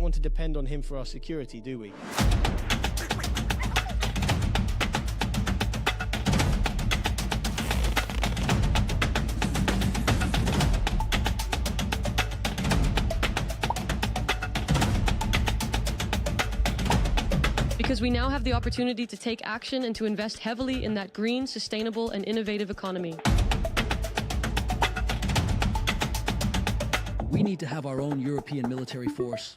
want to depend on him for our security, do we? Because we now have the opportunity to take action and to invest heavily in that green, sustainable, and innovative economy. We need to have our own European military force.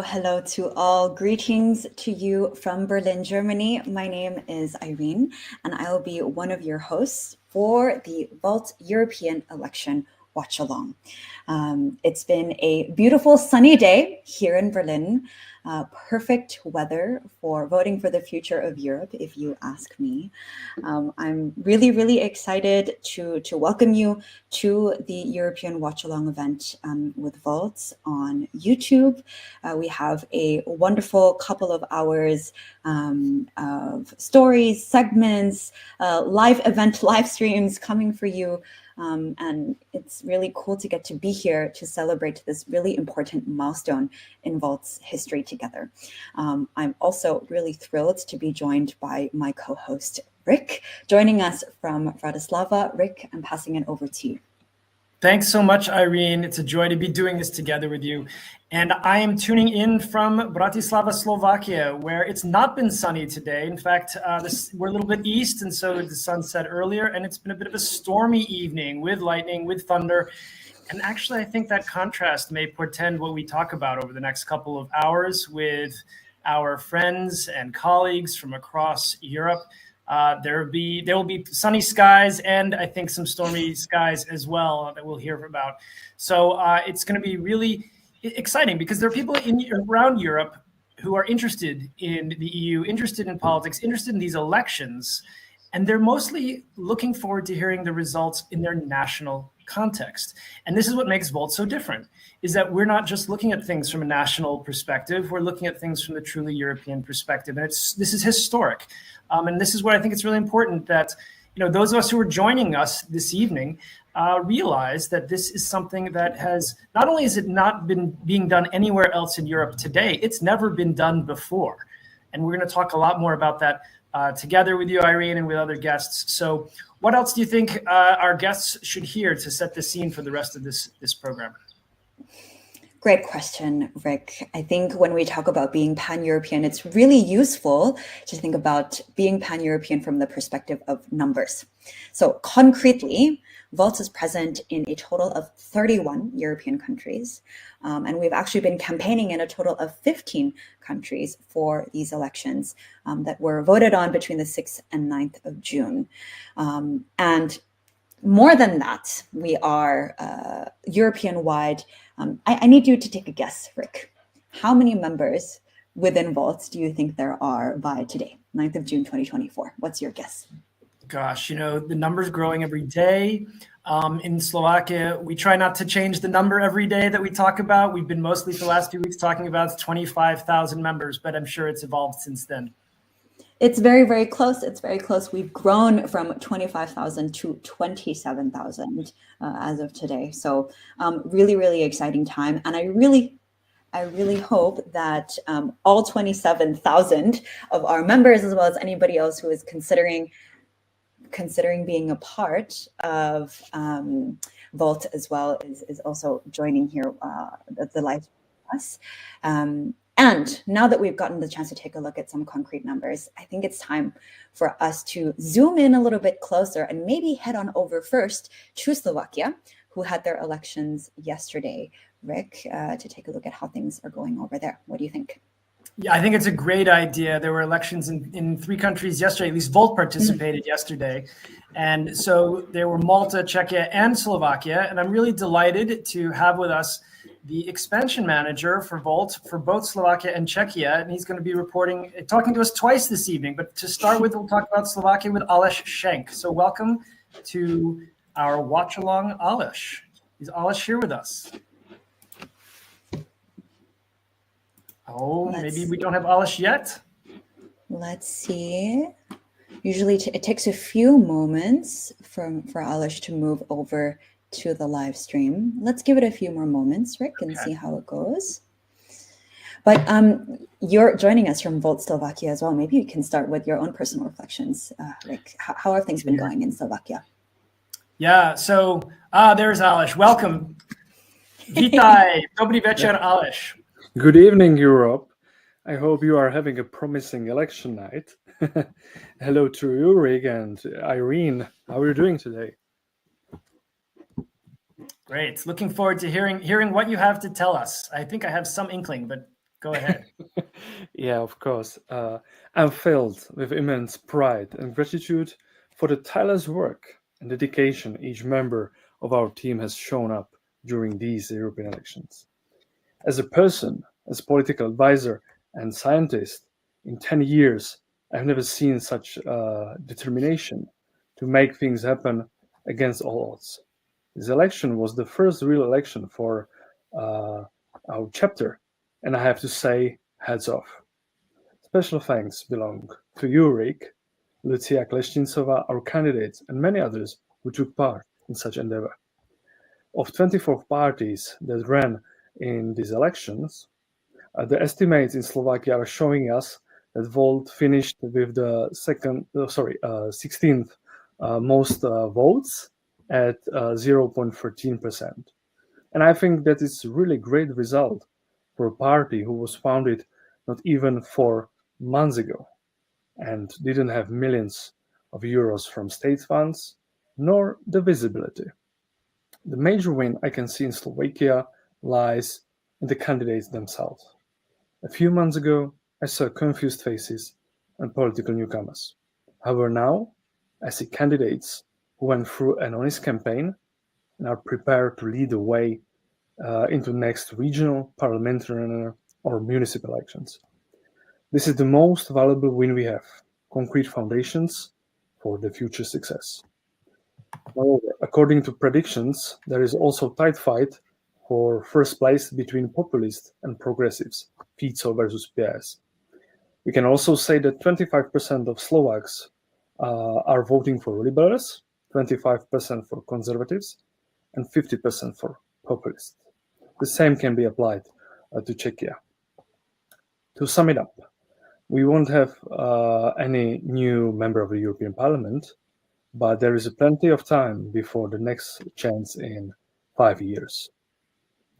Hello to all. Greetings to you from Berlin, Germany. My name is Irene, and I will be one of your hosts for the Volt European Election Watch Along. It's been a beautiful sunny day here in Berlin. Perfect weather for voting for the future of Europe, if you ask me. I'm really excited to welcome you to the European Watch Along event with Volt on YouTube. We have a wonderful couple of hours of stories, segments, live event live streams coming for you. And it's really cool to get to be here to celebrate this really important milestone in Volt's history together. I'm also really thrilled to be joined by my co-host, Rick, joining us from Bratislava. Rick, I'm passing it over to you. Thanks so much, Irene. It's a joy to be doing this together with you. And I am tuning in from Bratislava, Slovakia, where it's not been sunny today. In fact, we're a little bit east, and so the sun set earlier, and it's been a bit of a stormy evening with lightning, with thunder. And actually, I think that contrast may portend what we talk about over the next couple of hours with our friends and colleagues from across Europe. There will be sunny skies and I think some stormy skies as well that we'll hear about. So it's going to be really exciting because there are people around Europe who are interested in the EU, interested in politics, interested in these elections, and they're mostly looking forward to hearing the results in their national context. And this is what makes Volt so different, is that we're not just looking at things from a national perspective, we're looking at things from the truly European perspective. And this is historic. And this is where I think it's really important that, those of us who are joining us this evening realize that this is something that has, not only has it not been being done anywhere else in Europe today, it's never been done before. And we're going to talk a lot more about that together with you, Irene, and with other guests. So what else do you think our guests should hear to set the scene for the rest of this program? Great question, Rick. I think when we talk about being pan-European, it's really useful to think about being pan-European from the perspective of numbers. So concretely, Volt is present in a total of 31 European countries, and we've actually been campaigning in a total of 15 countries for these elections that were voted on between the 6th and 9th of June. And more than that, we are European-wide. I need you to take a guess, Rick. How many members within Volt do you think there are by today, 9th of June, 2024? What's your guess? Gosh, the number's growing every day. In Slovakia, we try not to change the number every day that we talk about. We've been mostly for the last few weeks talking about 25,000 members, but I'm sure it's evolved since then. It's very close. It's very close. We've grown from 25,000 to 27,000 as of today. So really exciting time. And I really hope that all 27,000 of our members, as well as anybody else who is considering being a part of Volt as well, is also joining here the live with us. And now that we've gotten the chance to take a look at some concrete numbers, I think it's time for us to zoom in a little bit closer and maybe head on over first to Slovakia, who had their elections yesterday, Rick, to take a look at how things are going over there. What do you think? Yeah, I think it's a great idea. There were elections in 3 countries yesterday. At least Volt participated yesterday. And so there were Malta, Czechia, and Slovakia. And I'm really delighted to have with us the expansion manager for Volt for both Slovakia and Czechia, and he's going to be talking to us twice this evening. But to start with, we'll talk about Slovakia with Aleš Schenk. So welcome to our watch along, Aleš. Is Aleš here with us? Maybe we don't have Aleš yet. Let's see. Usually it takes a few moments for Aleš to move over to the live stream. Let's give it a few more moments, Rick, and see how it goes. But you're joining us from Volt Slovakia as well. Maybe you can start with your own personal reflections, Rick. How have things been going in Slovakia? Yeah, so there's Aleš. Welcome. Witaj. Dobrý večer, Aleš. Good evening, Europe. I hope you are having a promising election night. Hello to you, Rick and Irene. How are you doing today? Great. Looking forward to hearing what you have to tell us. I think I have some inkling, but go ahead. Yeah, of course. I'm filled with immense pride and gratitude for the tireless work and dedication each member of our team has shown up during these European elections. As a person, as political advisor and scientist, in 10 years, I've never seen such determination to make things happen against all odds. This election was the first real election for our chapter, and I have to say, hats off. Special thanks belong to you, Rick, Lucia Kleščincová, our candidates, and many others who took part in such endeavor. Of 24 parties that ran in these elections, the estimates in Slovakia are showing us that Volt finished with the 16th most votes at 0.13%. And I think that is a really great result for a party who was founded not even 4 months ago and didn't have millions of euros from state funds, nor the visibility. The major win I can see in Slovakia lies in the candidates themselves. A few months ago, I saw confused faces and political newcomers. However, now I see candidates who went through an honest campaign and are prepared to lead the way into next regional, parliamentary, or municipal elections. This is the most valuable win we have, concrete foundations for the future success. Moreover, according to predictions, there is also a tight fight for first place between populists and progressives, Fico versus PS. We can also say that 25% of Slovaks are voting for liberals, 25% for conservatives, and 50% for populists. The same can be applied to Czechia. To sum it up, we won't have any new member of the European Parliament, but there is plenty of time before the next chance in 5 years.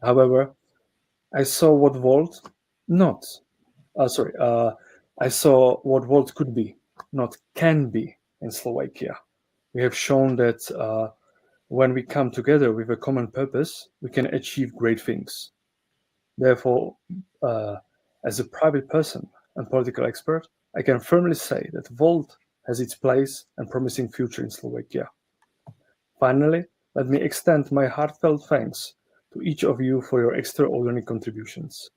However, I saw what Volt could be, not can be in Slovakia. We have shown that when we come together with a common purpose, we can achieve great things. Therefore, as a private person and political expert, I can firmly say that Volt has its place and promising future in Slovakia. Finally, let me extend my heartfelt thanks to each of you for your extraordinary contributions.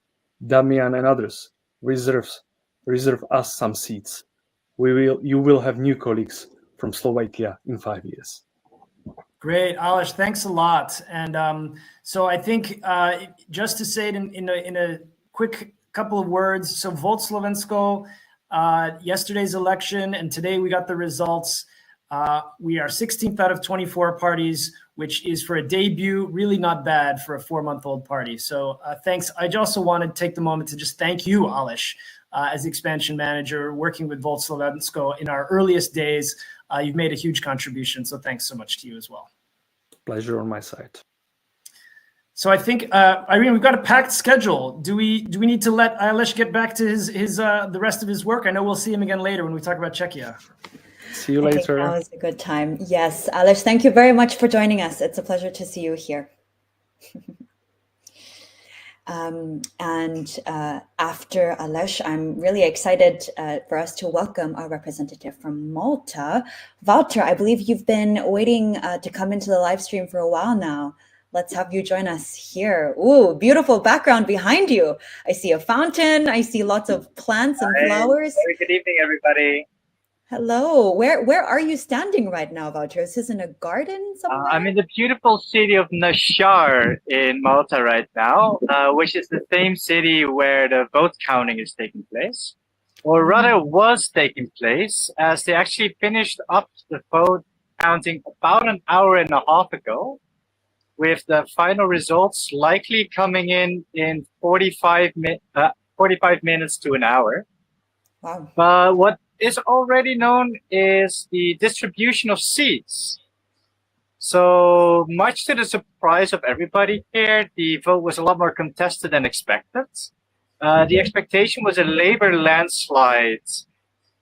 Damian and others reserve us some seats. You will have new colleagues from Slovakia in 5 years. Great, Aleš, thanks a lot. And so I think just to say it in a quick couple of words, so Volt Slovensko, yesterday's election, and today we got the results. We are 16th out of 24 parties, which is for a debut, really not bad for a 4-month-old party. So thanks. I also want to take the moment to just thank you, Aleš, as the expansion manager, working with Volt Slovensko in our earliest days. You've made a huge contribution, so thanks so much to you as well. Pleasure on my side. So I think, Irene, we've got a packed schedule. Do we need to let Aleš get back to his the rest of his work? I know we'll see him again later when we talk about Czechia. See you later. That was a good time. Yes, Aleš, thank you very much for joining us. It's a pleasure to see you here. After Aleš, I'm really excited for us to welcome our representative from Malta, Walter. I believe you've been waiting to come into the live stream for a while now. let's have you join us here. Ooh, beautiful background behind you. I see a fountain. I see lots of plants and flowers. Very good evening, everybody. Hello. Where are you standing right now, Wouter? Is this in a garden somewhere? I'm in the beautiful city of Nashar in Malta right now, which is the same city where the vote counting is taking place, or rather was taking place, as they actually finished up the vote counting about an hour and a half ago, with the final results likely coming in 45 minutes to an hour. Wow. What is already known is the distribution of seats. So much to the surprise of everybody here, the vote was a lot more contested than expected. The expectation was a Labour landslide,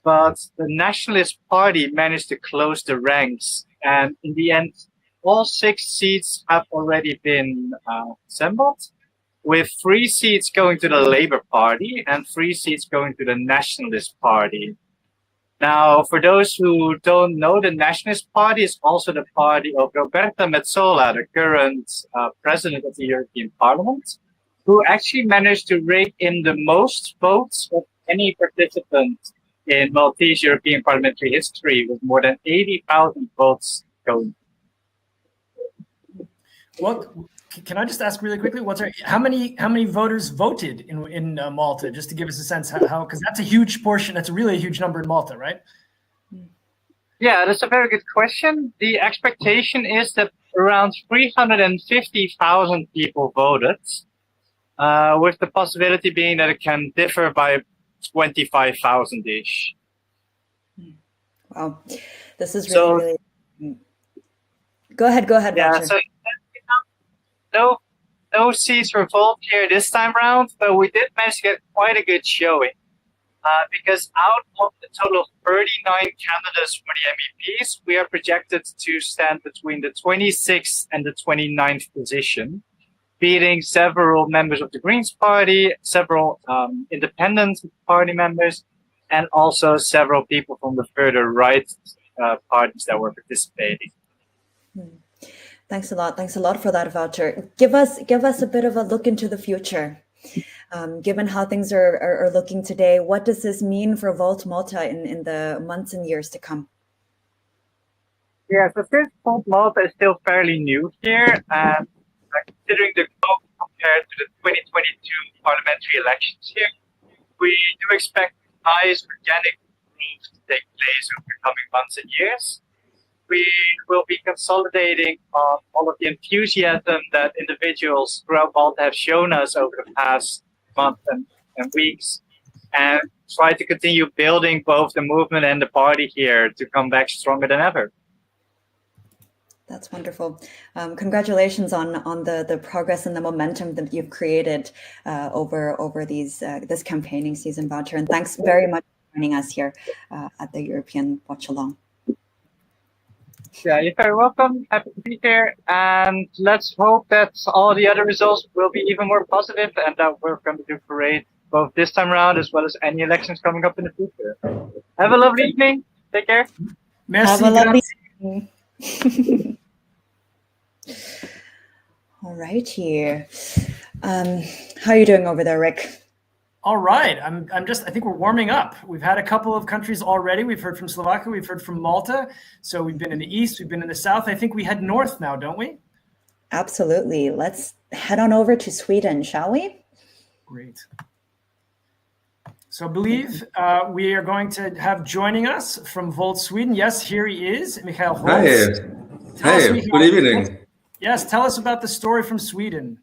but the Nationalist Party managed to close the ranks. And in the end, all 6 seats have already been assembled, with 3 seats going to the Labour Party and 3 seats going to the Nationalist Party. Now, for those who don't know, the Nationalist Party is also the party of Roberta Metsola, the current president of the European Parliament, who actually managed to rake in the most votes of any participant in Maltese European parliamentary history, with more than 80,000 votes going. What can I just ask really quickly? How many voters voted in Malta? Just to give us a sense how because that's a huge portion. That's really a huge number in Malta, right? Yeah, that's a very good question. The expectation is that around 350,000 people voted, with the possibility being that it can differ by 25,000-ish. Wow, this is really. Go ahead. Yeah, Roger. so no seats were involved here this time around, but we did manage to get quite a good showing. Because out of the total of 39 candidates for the MEPs, we are projected to stand between the 26th and the 29th position, beating several members of the Greens Party, several independent party members, and also several people from the further right parties that were participating. Thanks a lot for that, Wouter. Give us a bit of a look into the future. Given how things are looking today, what does this mean for Volt Malta in the months and years to come? Yeah, so since Volt Malta is still fairly new here, and considering the growth compared to the 2022 parliamentary elections here, we do expect nice organic growth to take place over the coming months and years. We will be consolidating on all of the enthusiasm that individuals throughout Malta have shown us over the past months and weeks, and try to continue building both the movement and the party here to come back stronger than ever. That's wonderful. Congratulations on the progress and the momentum that you've created over this campaigning season, Wouter. And thanks very much for joining us here at the European Watch Along. Yeah, you're very welcome. Happy to be here. And let's hope that all the other results will be even more positive and that we're going to do great both this time around as well as any elections coming up in the future. Have a lovely evening. Take care. Merci. Have a lovely evening. All right, here. How are you doing over there, Rick? All right. I think we're warming up. We've had a couple of countries already. We've heard from Slovakia. We've heard from Malta. So we've been in the east. We've been in the south. I think we head north now, don't we? Absolutely. Let's head on over to Sweden, shall we? Great. So I believe we are going to have joining us from Volt Sweden. Yes, here he is, Michael Holtz. Hey, good evening. Yes, tell us about the story from Sweden.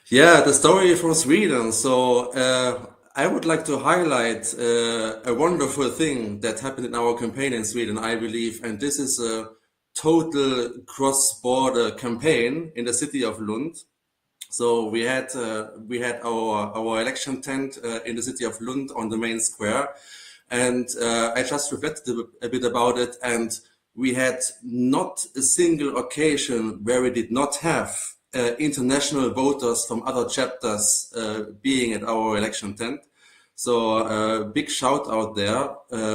Yeah, the story from Sweden. So I would like to highlight a wonderful thing that happened in our campaign in Sweden, I believe. And this is a total cross-border campaign in the city of Lund. So we had our election tent in the city of Lund on the main square. And I just reflected a bit about it. And we had not a single occasion where we did not have international voters from other chapters being at our election tent. So big shout out there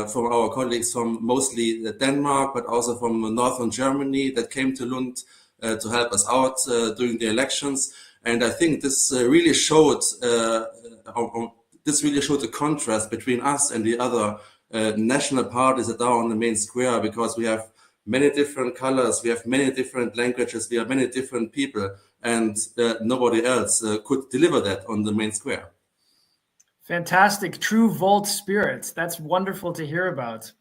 from our colleagues from mostly Denmark, but also from northern Germany that came to Lund to help us out during the elections. And I think this really showed the contrast between us and the other national parties that are on the main square, because we have many different colors, we have many different languages, we have many different people, and nobody else could deliver that on the main square. Fantastic, true Volt spirit. That's wonderful to hear about.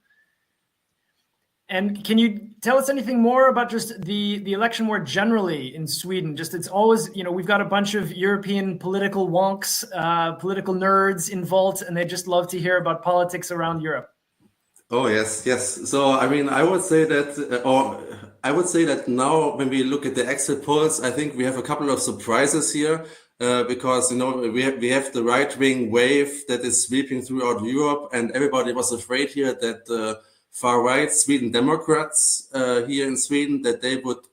And can you tell us anything more about just the election more generally in Sweden? Just it's always, we've got a bunch of European political wonks, political nerds in Volt, and they just love to hear about politics around Europe. Oh, yes. So, I mean, I would say that now when we look at the exit polls, I think we have a couple of surprises here. Because we have the right-wing wave that is sweeping throughout Europe, and everybody was afraid here that far-right Sweden Democrats here in Sweden, that they would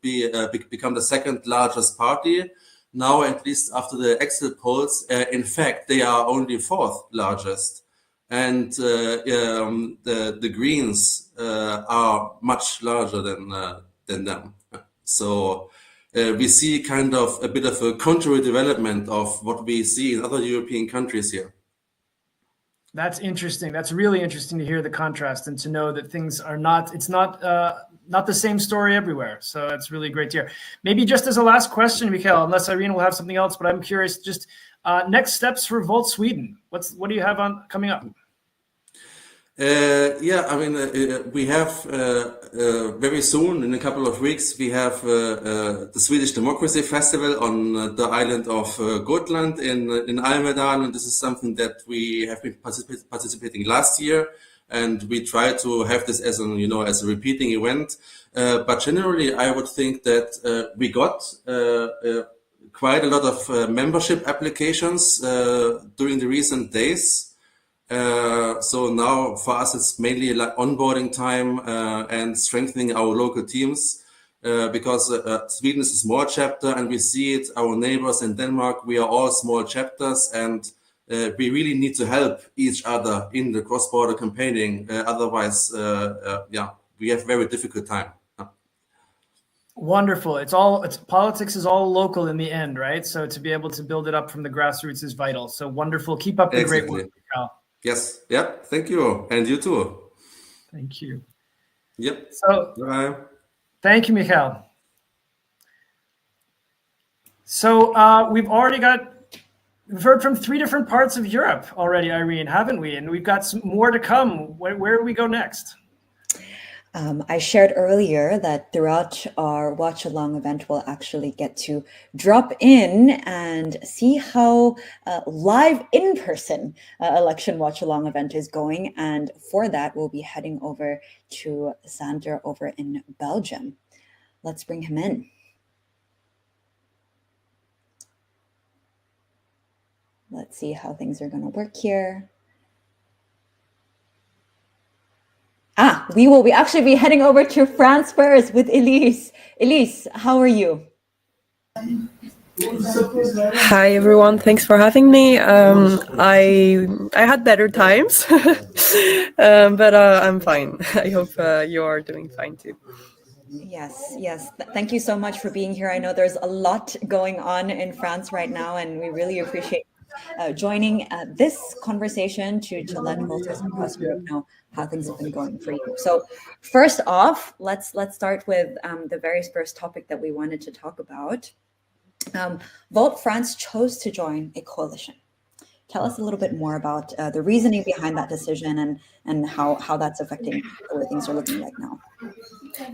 become the second largest party. Now, at least after the exit polls, in fact, they are only fourth largest, and the Greens are much larger than them. So. We see kind of a bit of a contrary development of what we see in other European countries here. That's interesting. That's really interesting to hear the contrast and to know that things are not the same story everywhere. So that's really great to hear. Maybe just as a last question, Mikael, unless Irene will have something else, but I'm curious, just next steps for Volt Sweden. What do you have coming up? We have very soon, in a couple of weeks, we have the Swedish Democracy Festival on the island of Gotland in Almedalen, and this is something that we have been participating last year, and we try to have this as a repeating event. But generally, I would think that we got quite a lot of membership applications during the recent days. So now for us, it's mainly like onboarding time and strengthening our local teams because Sweden is a small chapter, and we see it, our neighbors in Denmark, we are all small chapters, and we really need to help each other in the cross-border campaigning. Otherwise, we have very difficult time. Wonderful. Politics is all local in the end, right? So to be able to build it up from the grassroots is vital. So wonderful. Keep up the great work, Mikael. Yes. Yeah. Thank you. And you too. Thank you. Yep. So bye. Thank you, Mikael. So we've heard from 3 different parts of Europe already, Irene, haven't we? And we've got some more to come. Where do we go next? I shared earlier that throughout our watch along event, we'll actually get to drop in and see how live in-person election watch along event is going. And for that, we'll be heading over to Sander over in Belgium. Let's bring him in. Let's see how things are going to work here. We will actually be heading over to France first with Elise. Elise, how are you? Hi everyone, thanks for having me. I had better times, but I'm fine. I hope you are doing fine too. Yes. Thank you so much for being here. I know there's a lot going on in France right now, and we really appreciate joining this conversation to let Maltese across Europe know how things have been going for you. So first off, let's start with the very first topic that we wanted to talk about. Volt France chose to join a coalition. Tell us a little bit more about the reasoning behind that decision and how that's affecting the way things are looking right now.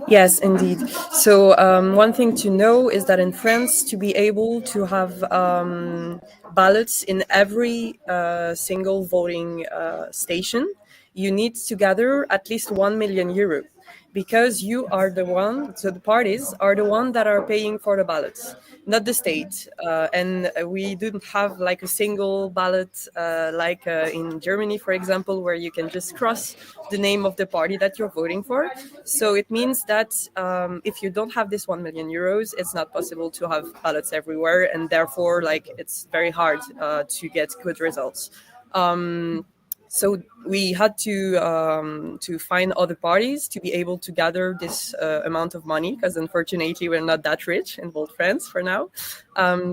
Yes, indeed. So one thing to know is that in France, to be able to have ballots in every single voting station, you need to gather at least 1 million euro, because you are the one, so the parties are the one that are paying for the ballots, not the state. And we don't have like a single ballot like in Germany, for example, where you can just cross the name of the party that you're voting for. So it means that if you don't have this 1 million euros, it's not possible to have ballots everywhere, and therefore like it's very hard to get good results. So we had to find other parties to be able to gather this amount of money, because unfortunately we're not that rich in Volt France for now.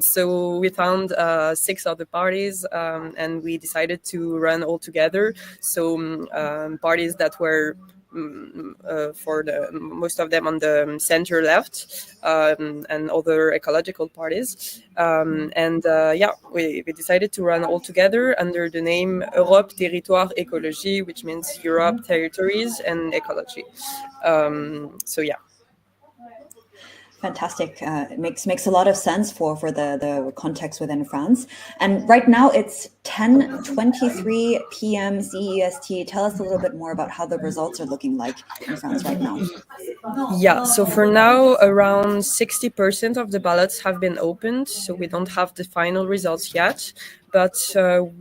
So we found 6 other parties, and we decided to run all together. So parties that were for the most of them on the center left, and other ecological parties, we decided to run all together under the name Europe Territoire Écologie, which means Europe Territories and Ecology. Fantastic. It makes a lot of sense for the context within France. And right now it's 10:23 p.m. CEST. Tell us a little bit more about how the results are looking like in France right now. Yeah, so for now, around 60% of the ballots have been opened, so we don't have the final results yet. But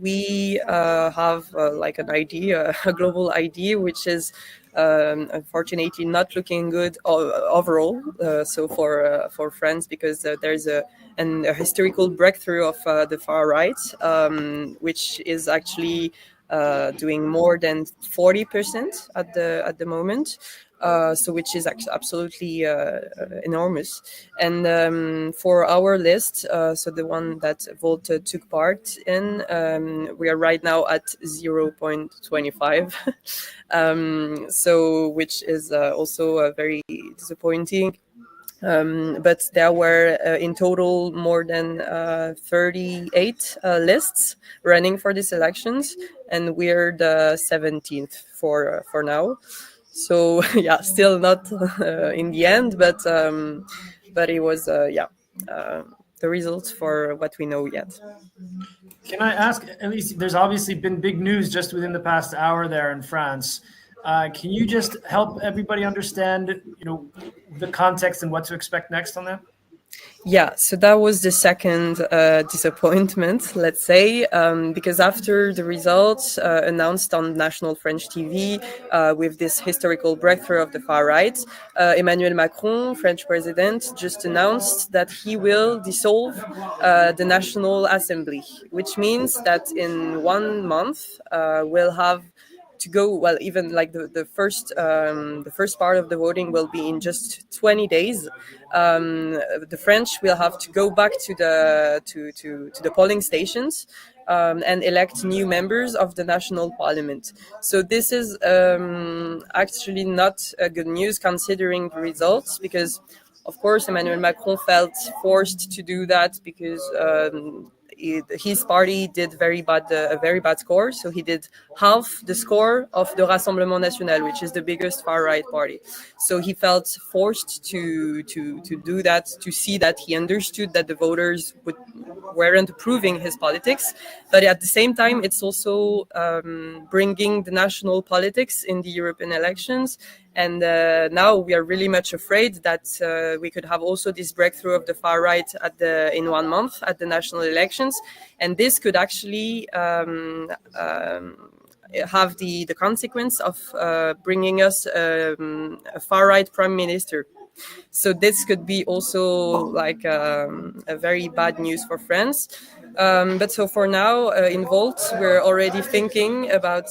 we have like an idea, a global idea, which is unfortunately not looking good overall. So for France, because there's a historical breakthrough of the far right, which is actually doing more than 40% at the moment. So which is absolutely enormous. And for our list, so the one that Volt took part in, we are right now at 0.25. So which is also very disappointing. But there were in total more than 38 lists running for these elections, and we're the 17th for now. So yeah, still not in the end, but it was the results for what we know yet. Can I ask, at least there's obviously been big news just within the past hour there in France. Can you just help everybody understand, the context and what to expect next on that? Yeah, so that was the second disappointment, let's say, because after the results announced on national French TV with this historical breakthrough of the far right, Emmanuel Macron, French president, just announced that he will dissolve the National Assembly, which means that in 1 month we'll have to go, even like the first part of the voting will be in just 20 days. The French will have to go back to the polling stations and elect new members of the national parliament. So this is actually not good news considering the results, because of course Emmanuel Macron felt forced to do that because his party did a very bad score. So he did half the score of the Rassemblement National, which is the biggest far right party. So he felt forced to do that, to see that he understood that the voters weren't approving his politics. But at the same time, it's also bringing the national politics in the European elections. And now we are really much afraid that we could have also this breakthrough of the far right in 1 month at the national elections. And this could actually have the consequence of bringing us a far right prime minister. So this could be also like a very bad news for France. But so for now, in Volt, we're already thinking about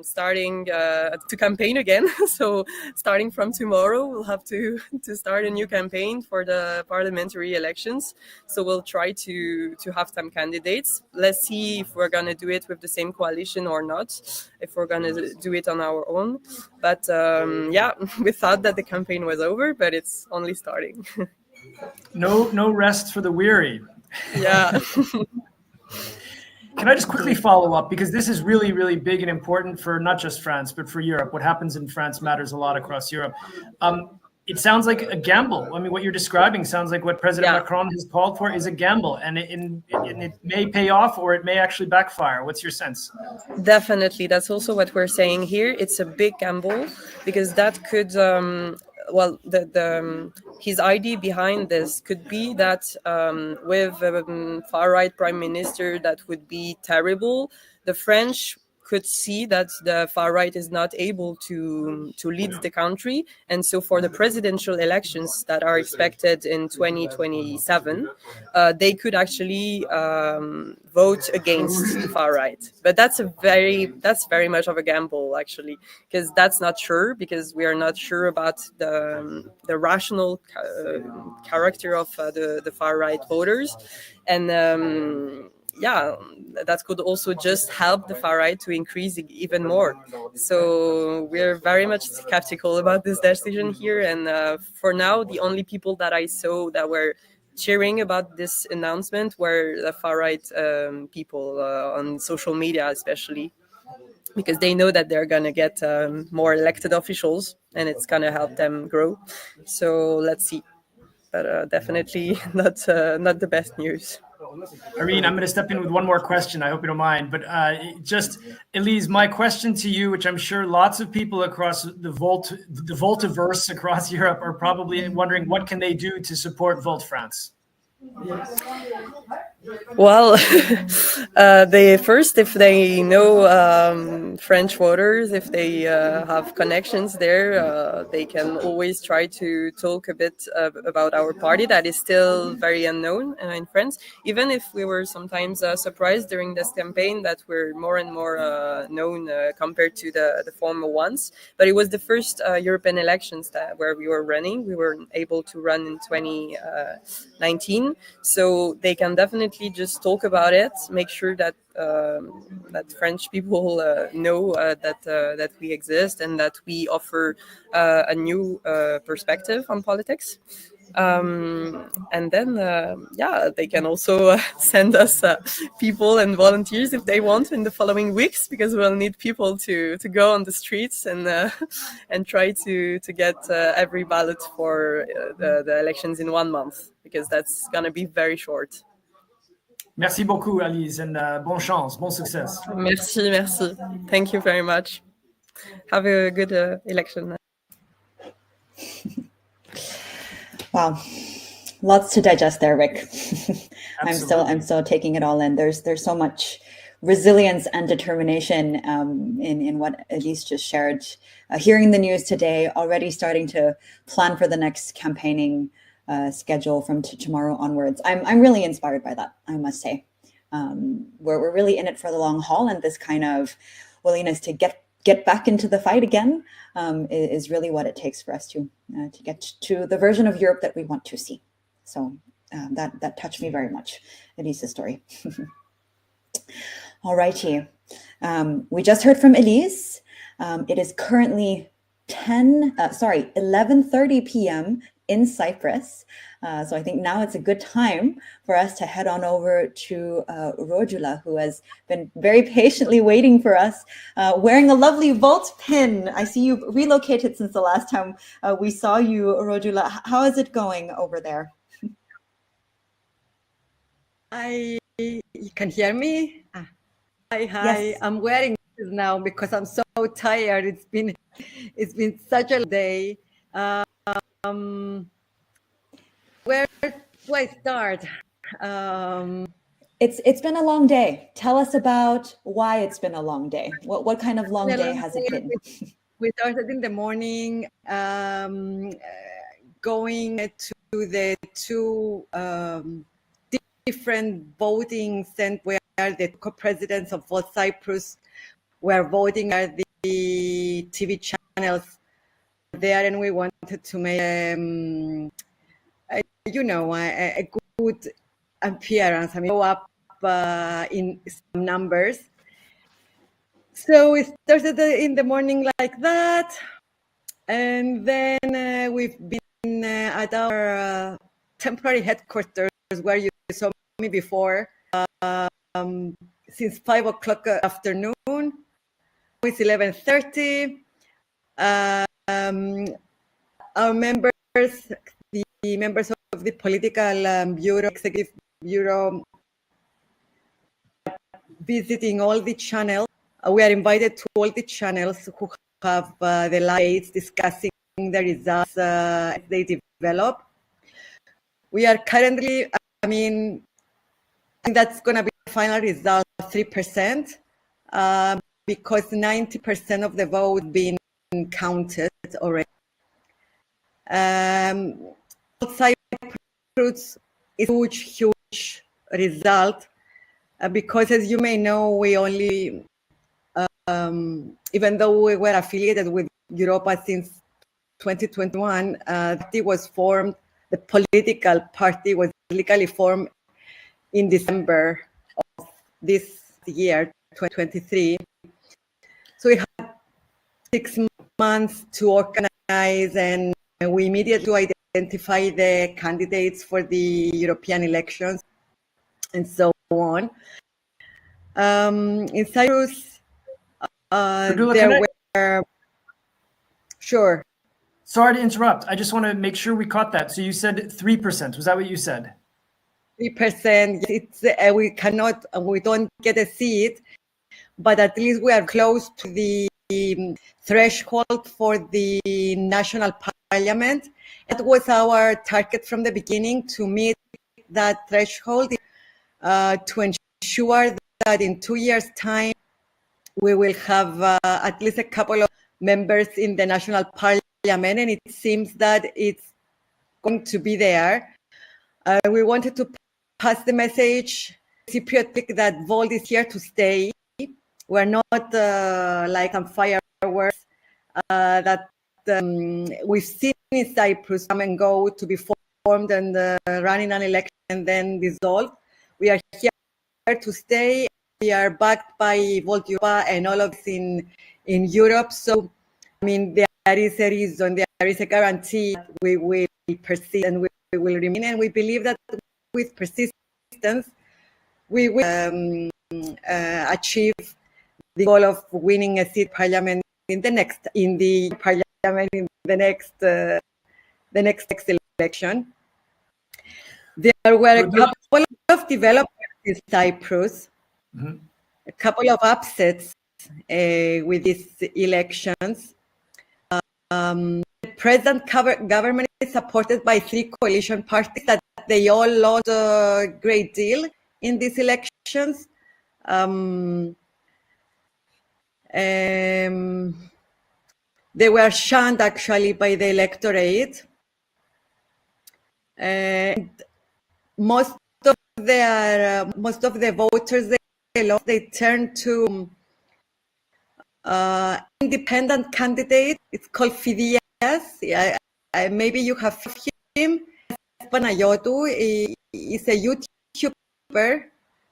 starting to campaign again. So starting from tomorrow, we'll have to start a new campaign for the parliamentary elections. So we'll try to have some candidates. Let's see if we're going to do it with the same coalition or not, if we're going to do it on our own. But we thought that the campaign was over, but it's only starting. No rest for the weary. Yeah. Can I just quickly follow up, because this is really, really big and important for not just France, but for Europe. What happens in France matters a lot across Europe. It sounds like a gamble. I mean, what you're describing sounds like what President Macron has called for is a gamble, and it may pay off or it may actually backfire. What's your sense? Definitely. That's also what we're saying here. It's a big gamble, because that could... his idea behind this could be that with a far-right prime minister, that would be terrible. The French could see that the far right is not able to lead the country. And so for the presidential elections that are expected in 2027, they could actually vote against the far right. But that's very much of a gamble, actually, because that's not sure, because we are not sure about the rational character of the far right voters. And that could also just help the far right to increase even more. So we're very much skeptical about this decision here. And for now, the only people that I saw that were cheering about this announcement were the far right people on social media, especially, because they know that they're going to get more elected officials and it's going to help them grow. So let's see. But definitely not the best news. Irene, I'm going to step in with one more question. I hope you don't mind. But just, Elise, my question to you, which I'm sure lots of people across the Voltiverse across Europe are probably wondering, what can they do to support Volt France? Well, if they know French voters, if they have connections there, they can always try to talk a bit about our party that is still very unknown in France. Even if we were sometimes surprised during this campaign that we're more and more known compared to the former ones. But it was the first European elections where we were running. We were able to run in 2019. So they can definitely just talk about it, make sure that that French people know that we exist and that we offer a new perspective on politics. And then, they can also send us people and volunteers if they want in the following weeks, because we'll need people to go on the streets and try to get every ballot for the elections in 1 month, because that's going to be very short. Merci beaucoup, Alice, and bon chance, bon success. Merci. Thank you very much. Have a good election. Wow, lots to digest there, Rick. I'm still taking it all in. There's so much resilience and determination in what Elise just shared. Hearing the news today, already starting to plan for the next campaigning schedule from tomorrow onwards. I'm really inspired by that, I must say. We're really in it for the long haul, and this kind of willingness to get back into the fight again is really what it takes for us to get to the version of Europe that we want to see. So that touched me very much, Elise's story. All righty. We just heard from Elise. It is currently 11:30 p.m. in Cyprus. So I think now it's a good time for us to head on over to Rodula, who has been very patiently waiting for us, wearing a lovely Volt pin. I see you've relocated since the last time we saw you, Rodula. How is it going over there? You can hear me? Hi. Yes. I'm wearing this now because I'm so tired. It's been such a day. Where do I start? It's been a long day. Tell us about why it's been a long day. What kind of long day has it been? We started in the morning, going to the two different voting centers where the co-presidents of both Cyprus were voting at the TV channels there, and we wanted to make a good appearance. I mean, go up in some numbers. So we started in the morning like that, and then we've been at our temporary headquarters where you saw me before since 5 o'clock afternoon. It's 11:30. Our members, the members of the political bureau, executive bureau, visiting all the channels. We are invited to all the channels who have the lights discussing the results as they develop. We are currently, I think that's going to be the final result, 3%. because 90% of the vote been counted already. Cyprus is a huge result because, as you may know, we only, even though we were affiliated with Europa since 2021, the political party was legally formed in December of this year, 2023. So we had 6 months to organize, and we immediately identify the candidates for the European elections and so on. In Cyprus, there were... Sure. Sorry to interrupt. I just want to make sure we caught that. So you said 3%. Was that what you said? 3%. It's we don't get a seat, but at least we are close to the threshold for the national parliament. That was our target from the beginning, to meet that threshold, to ensure that in 2 years' time we will have at least a couple of members in the national parliament, and it seems that it's going to be there. We wanted to pass the message, Cypriot, that Volt is here to stay. We're not like on fireworks that we've seen in Cyprus come and go, to be formed and running an election and then dissolved. We are here to stay. We are backed by Volt Europa and all of this in Europe. So, I mean, there is a reason, there is a guarantee that we will persist and we will remain. And we believe that with persistence, we will achieve the goal of winning a seat parliament in the next election. There were a couple of developments in Cyprus, a couple of upsets with these elections. The present government is supported by 3 coalition parties that they all lost a great deal in these elections. They were shunned actually by the electorate. And most of the voters they lost, they turned to independent candidate. It's called Fidias. Maybe you have him. Panayotou is a YouTuber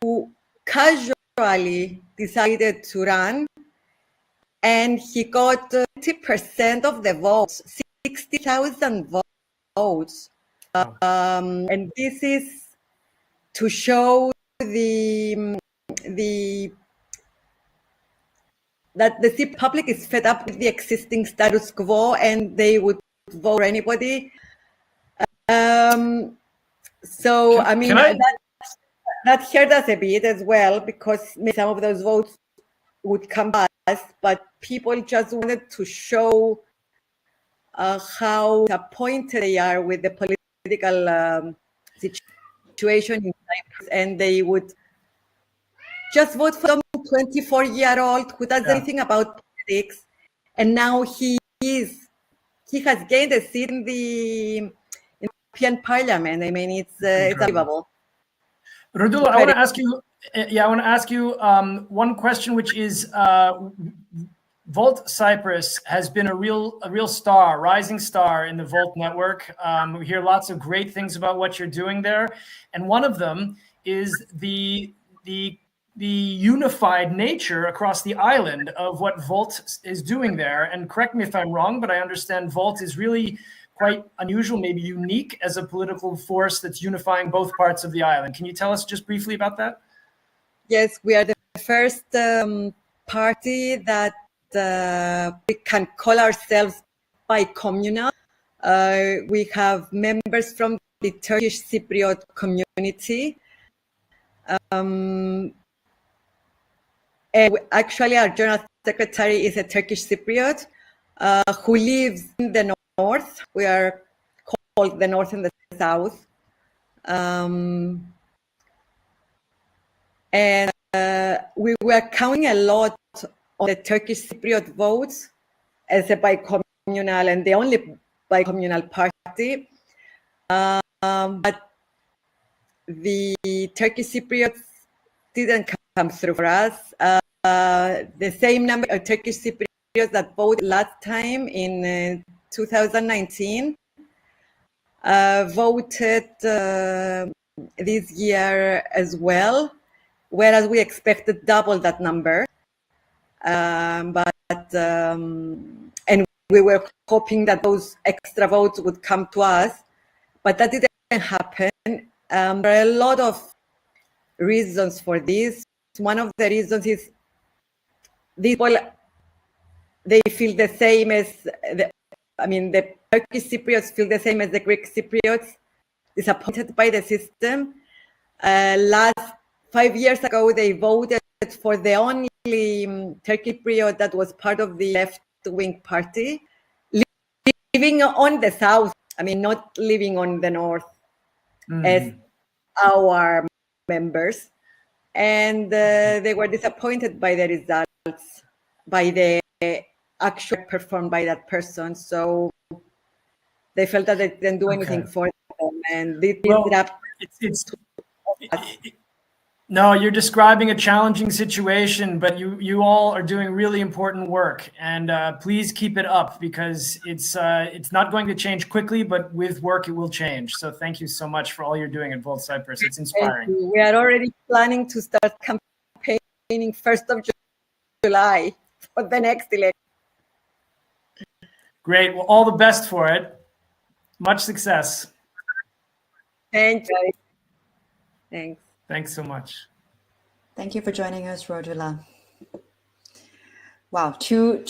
who casually decided to run, and he got 20% of the votes, 60,000 votes. And this is to show that the public is fed up with the existing status quo, and they would vote for anybody. So, I mean, that hurt us a bit as well, because some of those votes would come past, but people just wanted to show how disappointed they are with the political situation in Cyprus, and they would just vote for some 24-year-old who does anything about politics, and now he has gained a seat in the European Parliament. I mean, it's unbelievable. Radula, I want to ask you one question, which is Volt Cyprus has been a real star, rising star in the Volt network. We hear lots of great things about what you're doing there, and one of them is the unified nature across the island of what Volt is doing there. And correct me if I'm wrong, but I understand Volt is really quite unusual, maybe unique as a political force that's unifying both parts of the island. Can you tell us just briefly about that? Yes, we are the first party that we can call ourselves bi-communal. We have members from the Turkish Cypriot community. Actually, our general secretary is a Turkish Cypriot who lives in the north. We are called the north and the south. And we were counting a lot on the Turkish Cypriot votes as a bicommunal and the only bicommunal party. But the Turkish Cypriots didn't come through for us. The same number of Turkish Cypriots that voted last time in 2019 voted this year as well, whereas we expected double that number. And we were hoping that those extra votes would come to us, but that didn't happen. There are a lot of reasons for this. One of the reasons is these people, they feel the same as the Turkish Cypriots feel the same as the Greek Cypriots, disappointed by the system. Last 5 years ago, they voted for the only Turkish Cypriot that was part of the left-wing party, living on the south, not living on the north as our members. And they were disappointed by the results, by the action performed by that person. So they felt that they didn't do anything for them. And they ended up... No, you're describing a challenging situation, but you all are doing really important work, and please keep it up, because it's not going to change quickly, but with work it will change. So thank you so much for all you're doing at Volt Cyprus. It's inspiring. We are already planning to start campaigning 1st of July for the next election. Great. Well, all the best for it. Much success. Thank you. Thanks. Thanks so much. Thank you for joining us, Rodula. Wow, two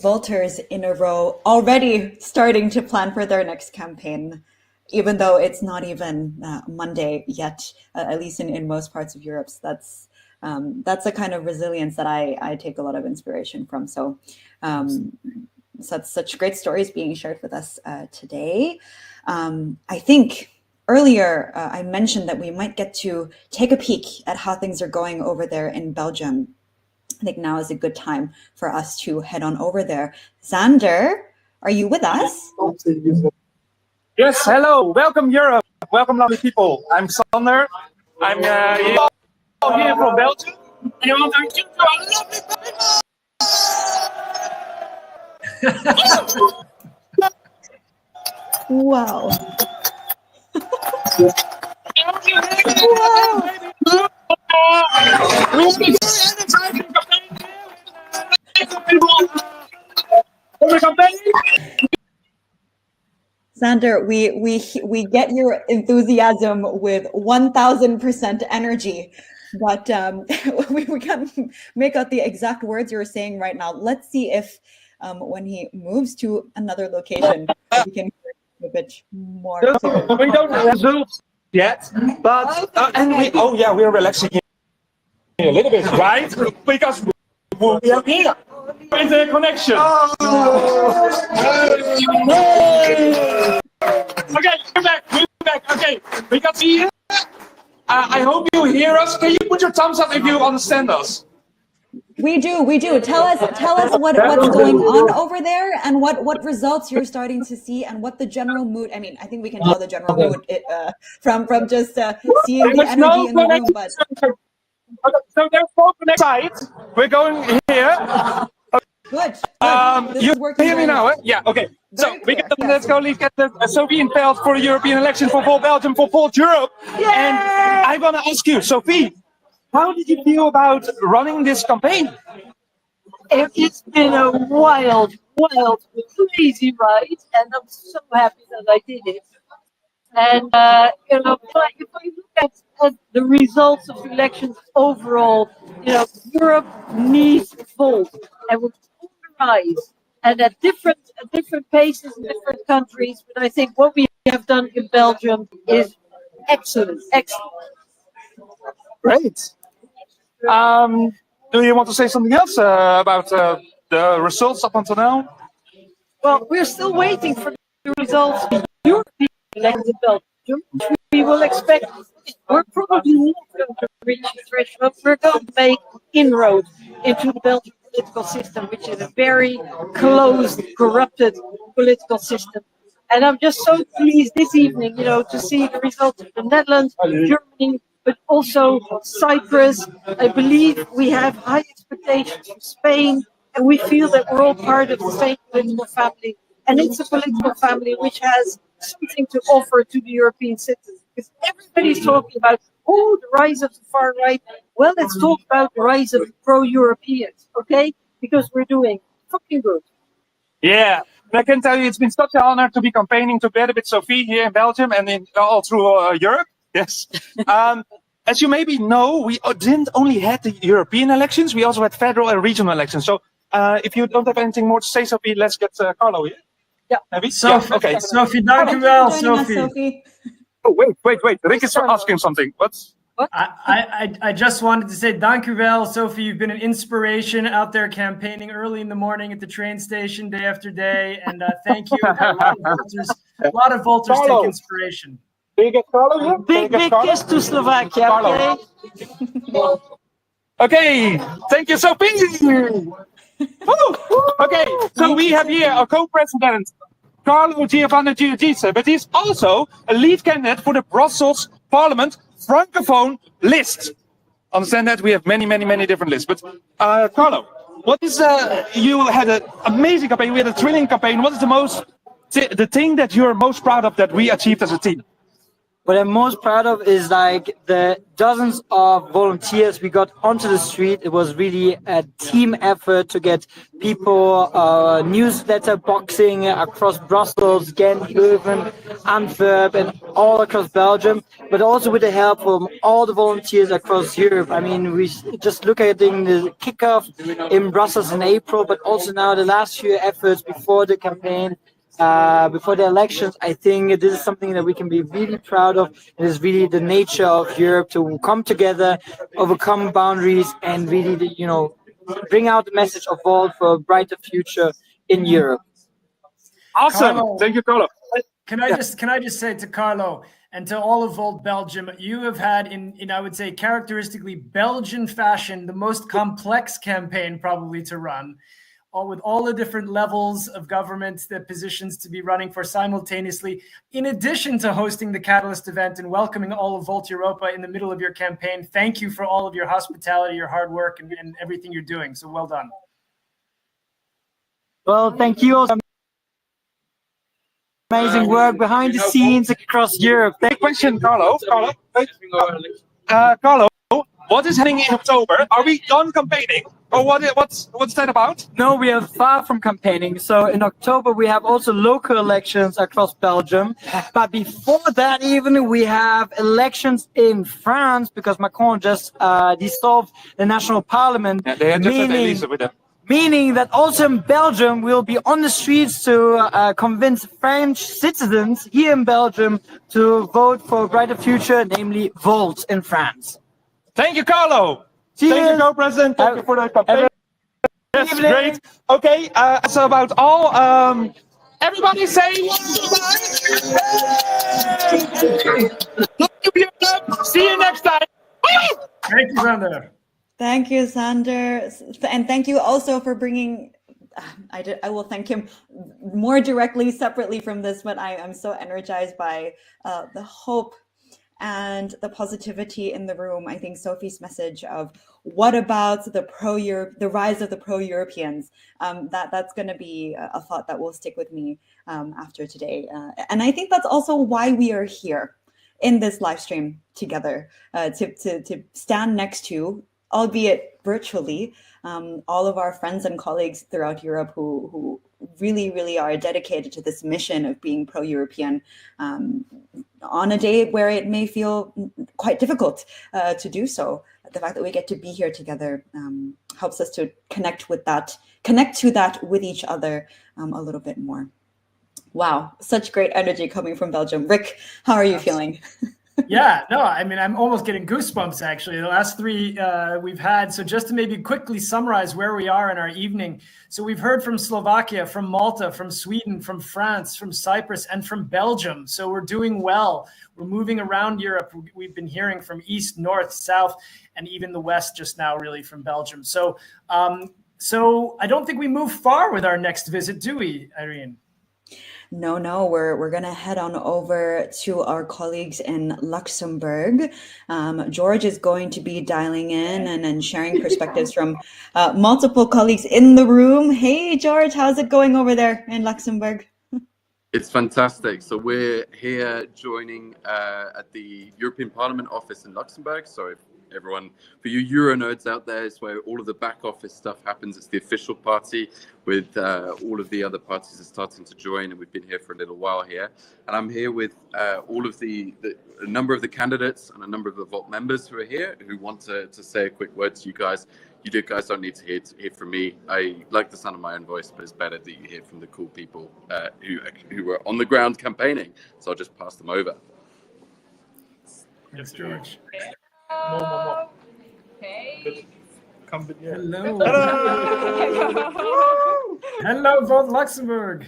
Volters in a row already starting to plan for their next campaign, even though it's not even Monday yet, at least in most parts of Europe. So that's a kind of resilience that I take a lot of inspiration from. So such great stories being shared with us today. I think earlier, I mentioned that we might get to take a peek at how things are going over there in Belgium. I think now is a good time for us to head on over there. Xander, are you with us? Yes, hello. Welcome, Europe. Welcome, lovely people. I'm Sander. I'm here from Belgium. And I want to give you a lovely Wow. Xander, we get your enthusiasm with 1000% energy, but we can't make out the exact words you're saying right now. Let's see if when he moves to another location, we can hear a bit more. We don't have results yet, but we're relaxing here a little bit, right? Because we are here. Internet connection. Okay, we're back. Okay, we got here. I hope you hear us. Can you put your thumbs up if you understand us? We do. Tell us what's going on over there, and what results you're starting to see, and what the general mood. I mean, I think we can tell the general mood from just seeing the energy in the room. But so there's no connection. We're going here. Good. You hear me now? Yeah. Okay. So let's go get the Sophie in Pelt for the European election for Volt Belgium, for Volt Europe. Yay! And I want to ask you, Sophie, how did you feel about running this campaign? It's been a wild, crazy ride, and I'm so happy that I did it. And if I look at the results of elections overall, Europe needs Volt, and we're polarized and at different paces in different countries. But I think what we have done in Belgium is excellent. Great. Do you want to say something else about the results up until now? Well, we're still waiting for the results of the European elections in Belgium, which we will expect, we're probably not going to reach the threshold. We're going to make inroads into the Belgian political system, which is a very closed, corrupted political system. And I'm just so pleased this evening, to see the results of the Netherlands, Germany, but also Cyprus. I believe we have high expectations from Spain, and we feel that we're all part of the same political family. And it's a political family which has something to offer to the European citizens. Because everybody's talking about, the rise of the far right. Well, let's talk about the rise of pro-Europeans, okay? Because we're doing fucking good. Yeah, and I can tell you it's been such an honor to be campaigning together with Sophie here in Belgium and all through Europe. Yes. As you maybe know, we didn't only have the European elections, we also had federal and regional elections. So if you don't have anything more to say, Sophie, let's get Carlo here. Yeah. Maybe? Sophie, yeah, okay. Sophie, dank u wel, Sophie. Oh, wait. Rick is asking something. What? I just wanted to say dank u wel, Sophie. You've been an inspiration out there campaigning early in the morning at the train station day after day. And thank you. A lot of Volters take inspiration. Can you get Carlo here? Big kiss to Slovakia, okay? Okay, thank you, Sophie. Okay, so we have here our co-president, Carlo Giovanni Giudice, but he's also a lead candidate for the Brussels Parliament Francophone list. Understand that we have many different lists. But Carlo, what is you had an amazing campaign, we had a thrilling campaign. What is the thing that you're most proud of that we achieved as a team? What I'm most proud of is like the dozens of volunteers we got onto the street. It was really a team effort to get people newsletter boxing across Brussels, Ghent, Leuven, Antwerp, and all across Belgium, but also with the help from all the volunteers across Europe. I mean, we just look at the kickoff in Brussels in April, but also now the last few efforts before the campaign. Before the elections, I think this is something that we can be really proud of. It is really the nature of Europe to come together, overcome boundaries, and really, bring out the message of Volt for a brighter future in Europe. Awesome, Carlo, thank you, Carlo. Can I just say to Carlo and to all of Volt Belgium, you have had in I would say characteristically Belgian fashion the most complex campaign probably to run. With all the different levels of government, the positions to be running for simultaneously, in addition to hosting the Catalyst event and welcoming all of Volt Europa in the middle of your campaign. Thank you for all of your hospitality, your hard work, and everything you're doing. So well done. Well, thank you also. Amazing work behind the scenes across Europe. Big question, Carlo. Carlo, what is happening in October? Are we done campaigning? Or what's that about? No, we are far from campaigning. So in October, we have also local elections across Belgium. But before that, even we have elections in France because Macron just dissolved the national parliament. Yeah, they had just had Elisa with them. Meaning that also in Belgium, we'll be on the streets to convince French citizens here in Belgium to vote for a brighter future, namely Volt in France. Thank you, Carlo. Cheers. Thank you, Co-President. Thank you for the campaign. That's great. Okay, that's about all. Everybody say see you next time. Thank you, Sander. Thank you, Sander. And thank you also for bringing, I will thank him more directly, separately from this, but I'm so energized by the hope and the positivity in the room. I think Sophie's message of what about the rise of the pro-Europeans, that's going to be a thought that will stick with me after today. And I think that's also why we are here in this live stream together, to stand next to, albeit virtually, all of our friends and colleagues throughout Europe who really, really are dedicated to this mission of being pro-European on a day where it may feel quite difficult to do so. The fact that we get to be here together helps us to connect to that with each other a little bit more. Wow, such great energy coming from Belgium. Rick, how are you feeling? Yeah, no, I mean, I'm almost getting goosebumps actually. The last three we've had. So just to maybe quickly summarize where we are in our evening. So we've heard from Slovakia, from Malta, from Sweden, from France, from Cyprus, and from Belgium. So we're doing well. We're moving around Europe. We've been hearing from east, north, south, and even the west just now, really, from Belgium. So, so I don't think we move far with our next visit, do we, Irene? No, we're gonna head on over to our colleagues in Luxembourg. George is going to be dialing in and sharing perspectives from multiple colleagues in the room. Hey, George, how's it going over there in Luxembourg? It's fantastic. So we're here joining at the European Parliament office in Luxembourg. So everyone, for you Euro nerds out there, is where all of the back office stuff happens. It's the official party with all of the other parties are starting to join, and we've been here for a little while here. And I'm here with all of a number of the candidates and a number of the Volt members who are here, who want to say a quick word to you guys. You guys don't need to hear from me. I like the sound of my own voice, but it's better that you hear from the cool people who were on the ground campaigning. So I'll just pass them over. Yes, George. Hello. Hey. Hello. Hello, Volt Luxembourg.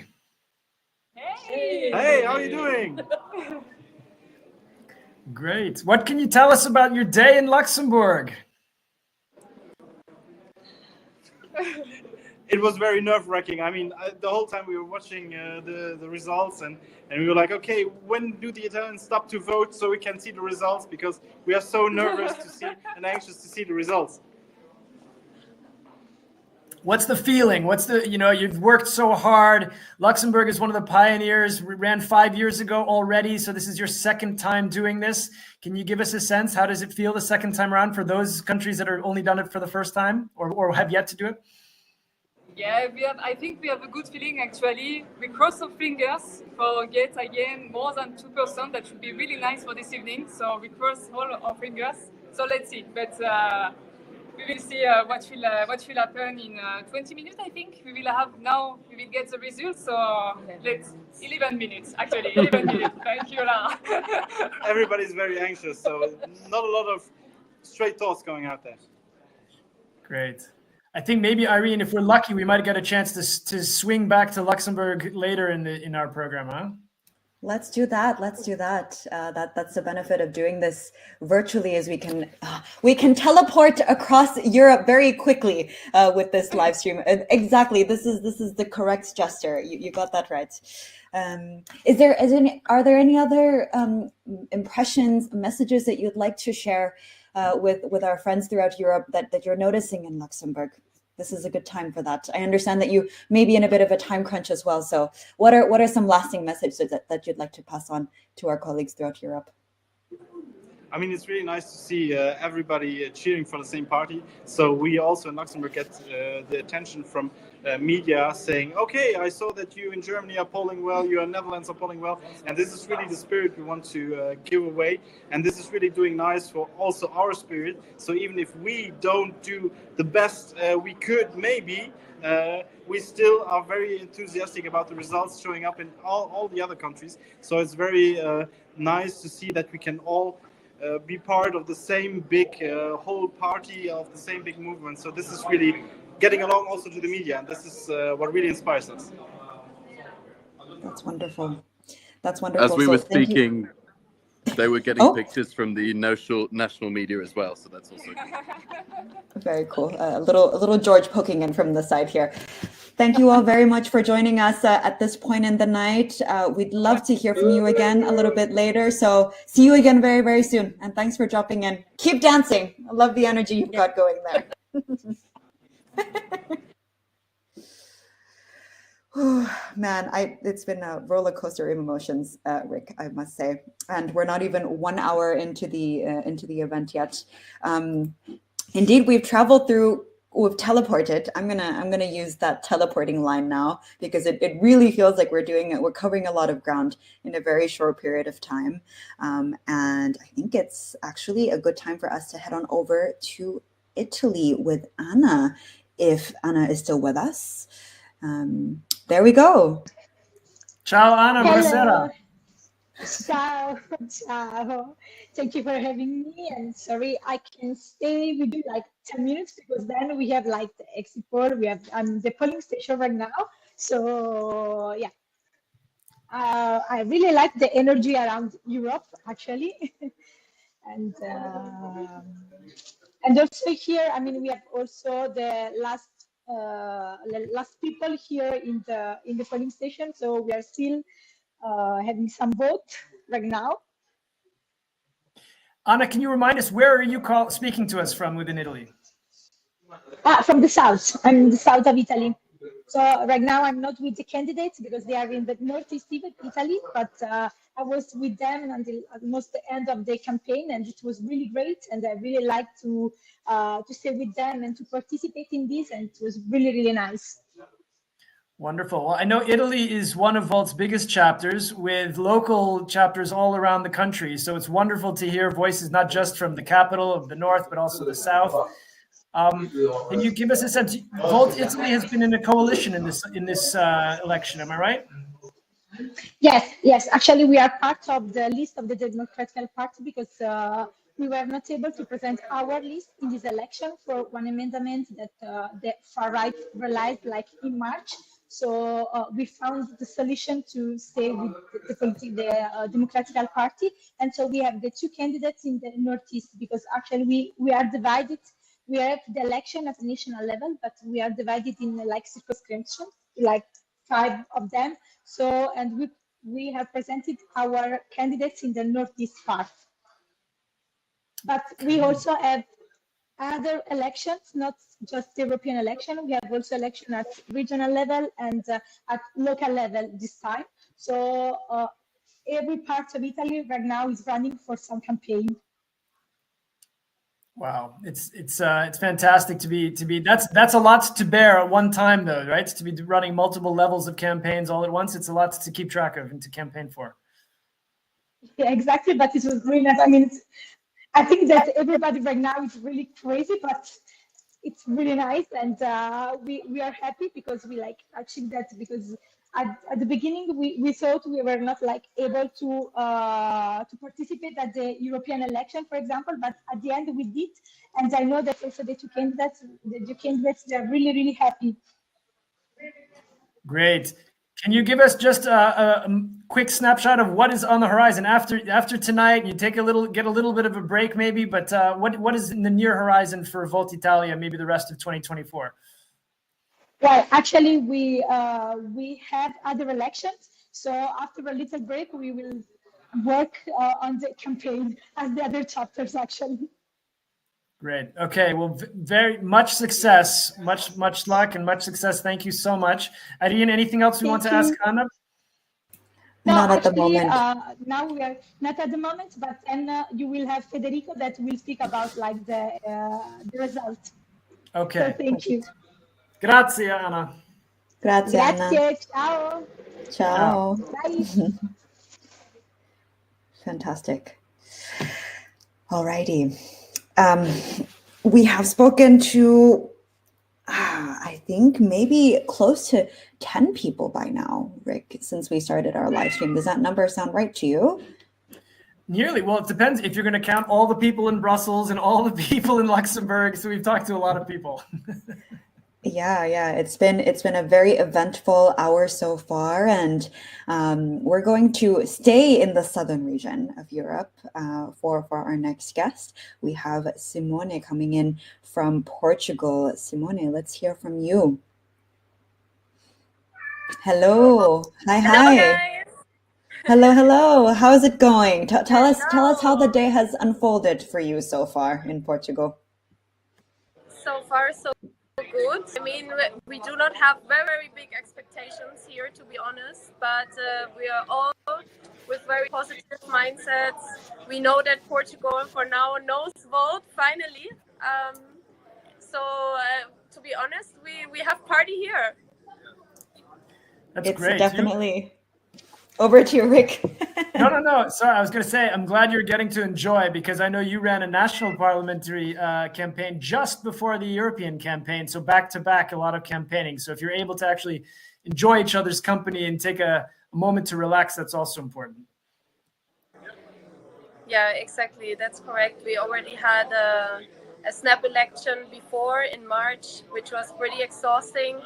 Hey. Hey, how are you doing? Great. What can you tell us about your day in Luxembourg? It was very nerve-wracking. I mean, the whole time we were watching the results, and we were like, okay, when do the Italians stop to vote so we can see the results? Because we are so nervous to see and anxious to see the results. What's the feeling? You've worked so hard. Luxembourg is one of the pioneers. We ran 5 years ago already, so this is your second time doing this. Can you give us a sense? How does it feel the second time around for those countries that are only done it for the first time or have yet to do it? Yeah, I think we have a good feeling actually. We cross our fingers for get again more than 2%. That should be really nice for this evening. So we cross all our fingers. So let's see. But we will see what will happen in 20 minutes. I think we will get the results. So let's 11 minutes actually. 11 minutes. Thank you, Lara. Everybody's very anxious, so not a lot of straight thoughts going out there. Great. I think maybe, Irene, if we're lucky, we might get a chance to swing back to Luxembourg later in our program, huh? Let's do that. That's the benefit of doing this virtually, is we can teleport across Europe very quickly with this live stream. Exactly. This is the correct gesture. You got that right. Are there any other impressions, messages that you'd like to share with our friends throughout Europe that you're noticing in Luxembourg? This is a good time for that. I understand that you may be in a bit of a time crunch as well. So what are some lasting messages that you'd like to pass on to our colleagues throughout Europe? I mean, it's really nice to see everybody cheering for the same party. So we also in Luxembourg get the attention from media saying, okay, I saw that you in Germany are polling well, you in Netherlands are polling well. And this is really the spirit we want to give away. And this is really doing nice for also our spirit. So even if we don't do the best we could maybe, we still are very enthusiastic about the results showing up in all the other countries. So it's very nice to see that we can all be part of the same big whole party, of the same big movement. So this is really getting along also to the media, and this is what really inspires us. That's wonderful. As we were speaking, they were getting pictures from the national media as well, so that's also good. Very cool. A little George poking in from the side here. Thank you all very much for joining us at this point in the night. We'd love to hear from you again a little bit later. So see you again very, very soon. And thanks for dropping in. Keep dancing. I love the energy you've got going there. Man, it's been a roller coaster of emotions, Rick, I must say. And we're not even 1 hour into the event yet. Indeed, we've traveled through. We've teleported. I'm gonna use that teleporting line now because it really feels like we're covering a lot of ground in a very short period of time, and I think it's actually a good time for us to head on over to Italy with Anna, if Anna is still with us. There we go. Ciao Anna, buonasera. Ciao, ciao. Thank you for having me. And sorry, I can stay with you like 10 minutes because then we have like the exit poll. We have the polling station right now. So yeah, I really like the energy around Europe actually, and also here. I mean, we have also the last people here in the polling station. So we are still having some vote right now. Anna, can you remind us, where are you speaking to us from within Italy? From the south. I'm in the south of Italy. So right now I'm not with the candidates because they are in the northeast of Italy, but I was with them until almost the end of the campaign, and it was really great. And I really like to stay with them and to participate in this, and it was really, really nice. Wonderful. Well, I know Italy is one of Volt's biggest chapters, with local chapters all around the country. So it's wonderful to hear voices not just from the capital of the north, but also the south. Can you give us a sense? Volt Italy has been in a coalition in this election. Am I right? Yes. Actually, we are part of the list of the Democratic Party because we were not able to present our list in this election for one amendment that the far right realized like in March. So we found the solution to stay with the Democratic Party, and so we have the two candidates in the Northeast because actually we are divided. We have the election at the national level, but we are divided in like circumscriptions, like 5 of them. So, and we have presented our candidates in the Northeast part. But we also have other elections, not just the European election. We have also election at regional level and at local level this time. So every part of Italy right now is running for some campaign. Wow, it's fantastic to be. That's a lot to bear at one time, though, right? To be running multiple levels of campaigns all at once, it's a lot to keep track of and to campaign for. Yeah, exactly. But it was really nice. I mean, I think that everybody right now is really crazy, but it's really nice, and we are happy because we like achieved that. Because at the beginning we thought we were not like able to participate at the European election, for example, but at the end we did, and I know that also the two candidates, they're really, really happy. Great. Can you give us just a quick snapshot of what is on the horizon after tonight? You get a little bit of a break maybe, but what is in the near horizon for Volt Italia, maybe the rest of 2024? Well, actually, we have other elections, so after a little break, we will work on the campaign as the other chapters, actually. Great. Okay. Well, very much success, much luck, and much success. Thank you so much. Irene, anything else we want to ask Anna? No, not actually, at the moment. Now we are not at the moment, but then you will have Federico that will speak about like the result. Okay. So thank you. Grazie, Anna. Grazie, Anna. Ciao. Ciao. Bye. Fantastic. Alrighty. We have spoken to, I think, maybe close to 10 people by now, Rick, since we started our live stream. Does that number sound right to you? Nearly. Well, it depends if you're going to count all the people in Brussels and all the people in Luxembourg. So we've talked to a lot of people. Yeah. It's been a very eventful hour so far, and we're going to stay in the southern region of Europe for our next guest. We have Simone coming in from Portugal. Simone, let's hear from you. Hello. Hi. Hello. How is it going? Tell us how the day has unfolded for you so far in Portugal. So far, so good. I mean, we do not have very big expectations here, to be honest, but we are all with very positive mindsets. We know that Portugal for now knows Volt finally. So to be honest, we have party here. That's it's great. Definitely. Over to you, Rick. No. Sorry, I was going to say, I'm glad you're getting to enjoy, because I know you ran a national parliamentary campaign just before the European campaign. So back to back, a lot of campaigning. So if you're able to actually enjoy each other's company and take a moment to relax, that's also important. Yeah, exactly. That's correct. We already had a snap election before in March, which was pretty exhausting.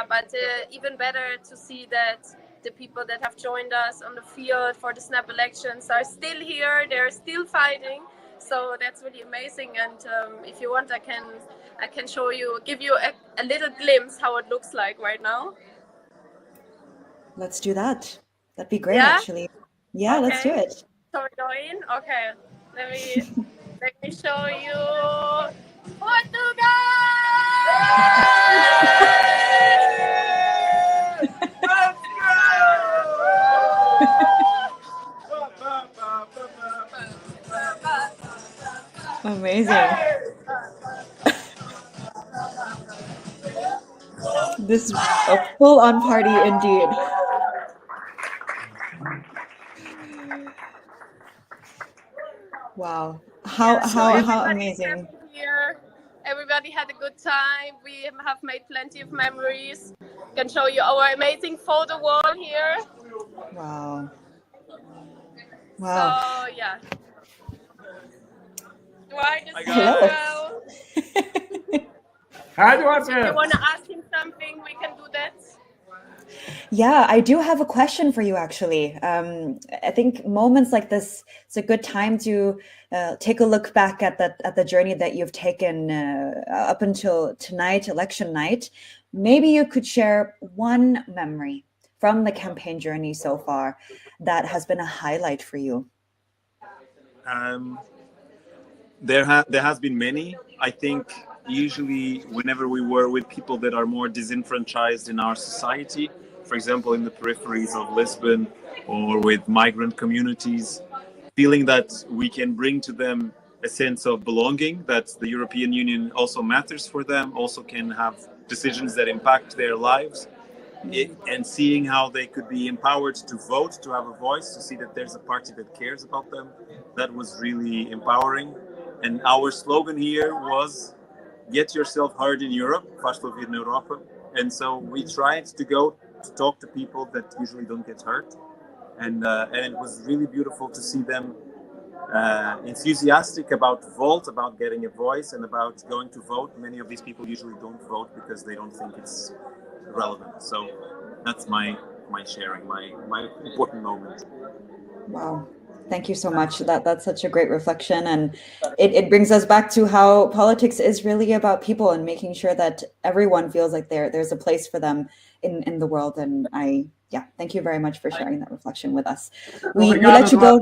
But even better to see that the people that have joined us on the field for the snap elections are still here. They're still fighting. So that's really amazing. And if you want, I can show you, give you a little glimpse how it looks like right now. Let's do that. That'd be great, Yeah? actually. Yeah, let's do it. So we're going? Okay. Let me show you Portugal! Amazing. This is a full-on party indeed. Wow. How amazing. Here. Everybody had a good time. We have made plenty of memories. Can show you our amazing photo wall here. Wow. So yeah. Do I just Hello. If you want to ask him something, we can do that. Yeah, I do have a question for you, actually. I think moments like this, it's a good time to take a look back at the journey that you've taken up until tonight, election night. Maybe you could share one memory from the campaign journey so far that has been a highlight for you. There has been many. I think usually whenever we were with people that are more disenfranchised in our society, for example, in the peripheries of Lisbon or with migrant communities, feeling that we can bring to them a sense of belonging, that the European Union also matters for them, also can have decisions that impact their lives, and seeing how they could be empowered to vote, to have a voice, to see that there's a party that cares about them, that was really empowering. And our slogan here was, get yourself heard in Europe, faz-te ouvir na Europa. And so we tried to go to talk to people that usually don't get heard. And it was really beautiful to see them enthusiastic about vote, about getting a voice, and about going to vote. Many of these people usually don't vote because they don't think it's relevant. So that's my sharing, my important moment. Wow. Thank you so much. That's such a great reflection. And it brings us back to how politics is really about people and making sure that everyone feels like there's a place for them in the world. And thank you very much for sharing that reflection with us. We let you go.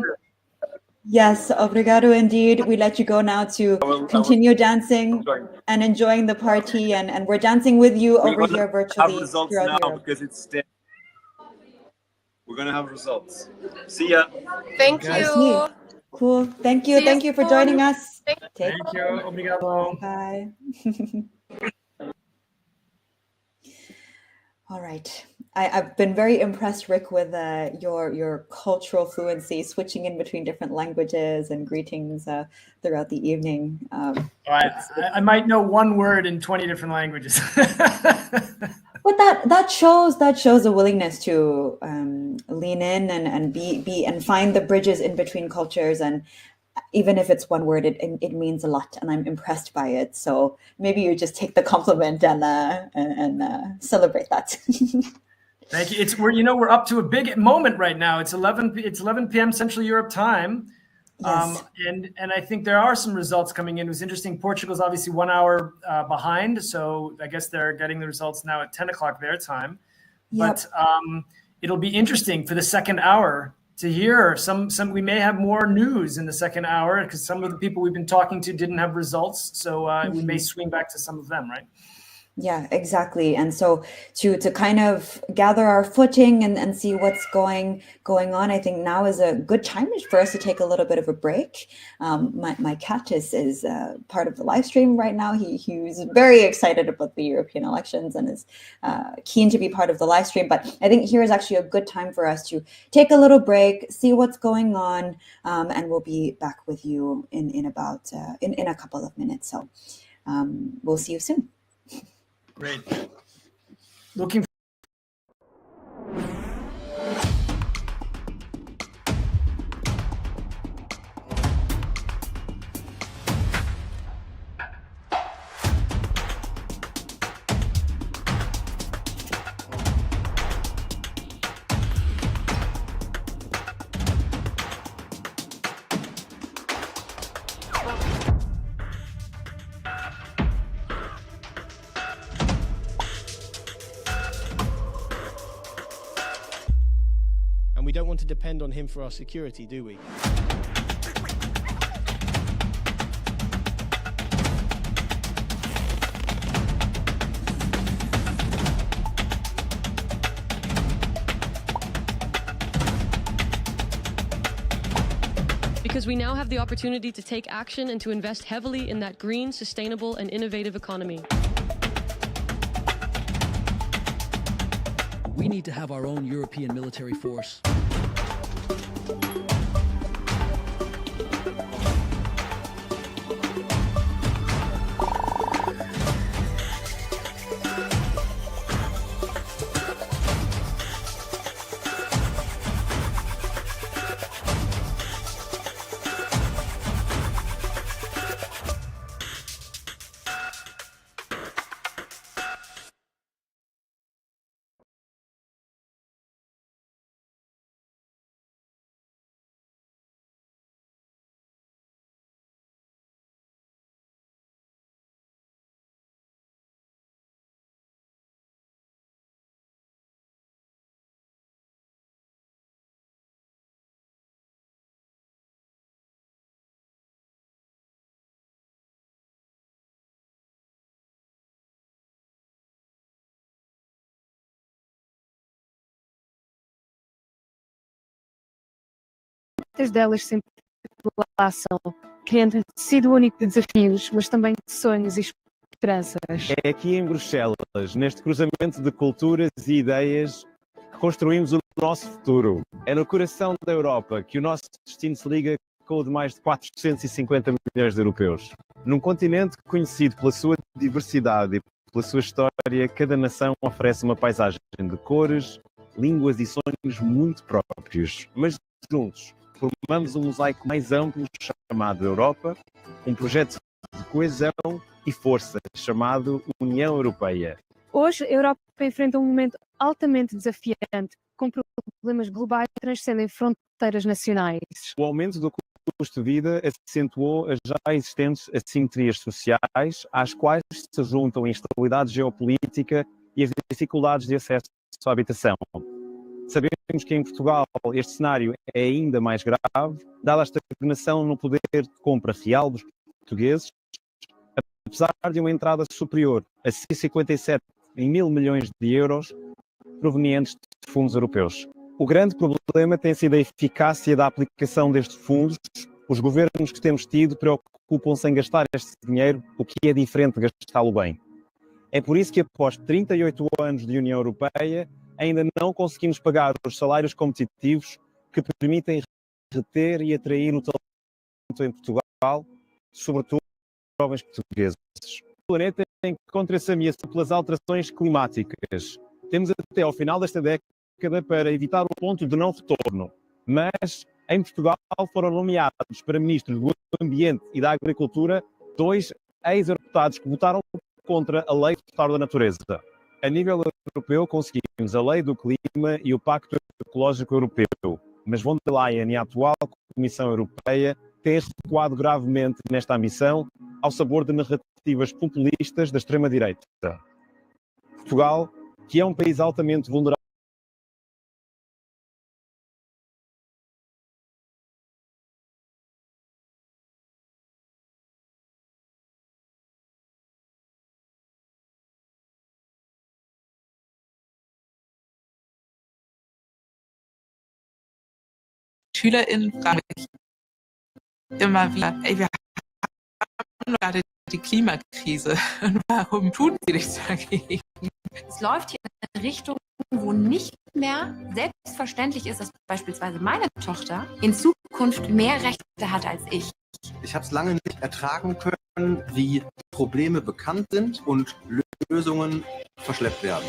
Yes, obrigado indeed. We let you go now to continue dancing and enjoying the party. And we're dancing with you over here virtually. Have results now because it's dead. We're going to have results. See ya. Thank you. Cool. Thank you. Thank you for joining us. Thank you. Obrigado. Bye. All right. I've been very impressed, Rick, with your cultural fluency, switching in between different languages and greetings throughout the evening. I might know one word in 20 different languages. But that shows a willingness to lean in and be and find the bridges in between cultures, and even if it's one word, it means a lot, and I'm impressed by it. So maybe you just take the compliment and celebrate that. Thank you. We're up to a big moment right now. It's 11 p.m. Central Europe time. Yes. And I think there are some results coming in. It was interesting. Portugal's obviously 1 hour behind, so I guess they're getting the results now at 10 o'clock their time. Yep. But it'll be interesting for the second hour to hear some. We may have more news in the second hour because some of the people we've been talking to didn't have results, so we may swing back to some of them, right? Yeah, exactly. And so to kind of gather our footing and see what's going on, I think now is a good time for us to take a little bit of a break. My cat is part of the live stream right now. He's very excited about the European elections and is keen to be part of the live stream. But I think here is actually a good time for us to take a little break, see what's going on, and we'll be back with you in about in a couple of minutes. So we'll see you soon. Great. Looking don't want to depend on him for our security, do we? Because we now have the opportunity to take action and to invest heavily in that green, sustainable, and innovative economy. We need to have our own European military force. Muitas delas sempre pela ação, criando sido único de desafios, mas também de sonhos e esperanças. É aqui em Bruxelas, neste cruzamento de culturas e ideias, que construímos o nosso futuro. É no coração da Europa que o nosso destino se liga com o de mais de 450 milhões de europeus. Num continente conhecido pela sua diversidade e pela sua história, cada nação oferece uma paisagem de cores, línguas e sonhos muito próprios. Mas juntos, formamos um mosaico mais amplo chamado Europa, um projeto de coesão e força chamado União Europeia. Hoje, a Europa enfrenta um momento altamente desafiante, com problemas globais que transcendem fronteiras nacionais. O aumento do custo de vida acentuou as já existentes assimetrias sociais, às quais se juntam a instabilidade geopolítica e as dificuldades de acesso à habitação. Sabemos que em Portugal este cenário é ainda mais grave, dada a estagnação no poder de compra real dos portugueses, apesar de uma entrada superior a 57 mil milhões de euros provenientes de fundos europeus. O grande problema tem sido a eficácia da aplicação destes fundos. Os governos que temos tido preocupam-se em gastar este dinheiro, o que é diferente de gastá-lo bem. É por isso que após 38 anos de União Europeia, ainda não conseguimos pagar os salários competitivos que permitem reter e atrair o talento em Portugal, sobretudo jovens portugueses. O planeta encontra-se ameaçado pelas alterações climáticas. Temos até ao final desta década para evitar o ponto de não retorno. Mas, em Portugal, foram nomeados para ministros do Ambiente e da Agricultura 2 ex-deputados que votaram contra a Lei Total da Natureza. A nível europeu, conseguimos a Lei do Clima e o Pacto Ecológico Europeu, mas von der Leyen e a atual Comissão Europeia têm recuado gravemente nesta ambição, ao sabor de narrativas populistas da extrema-direita. Portugal, que é um país altamente vulnerável, SchülerInnen fragen mich immer wieder, ey, wir haben gerade die Klimakrise und warum tun sie nichts dagegen? Es läuft hier in eine Richtung, wo nicht mehr selbstverständlich ist, dass beispielsweise meine Tochter in Zukunft mehr Rechte hat als ich. Ich habe es lange nicht ertragen können, wie Probleme bekannt sind und Lösungen verschleppt werden.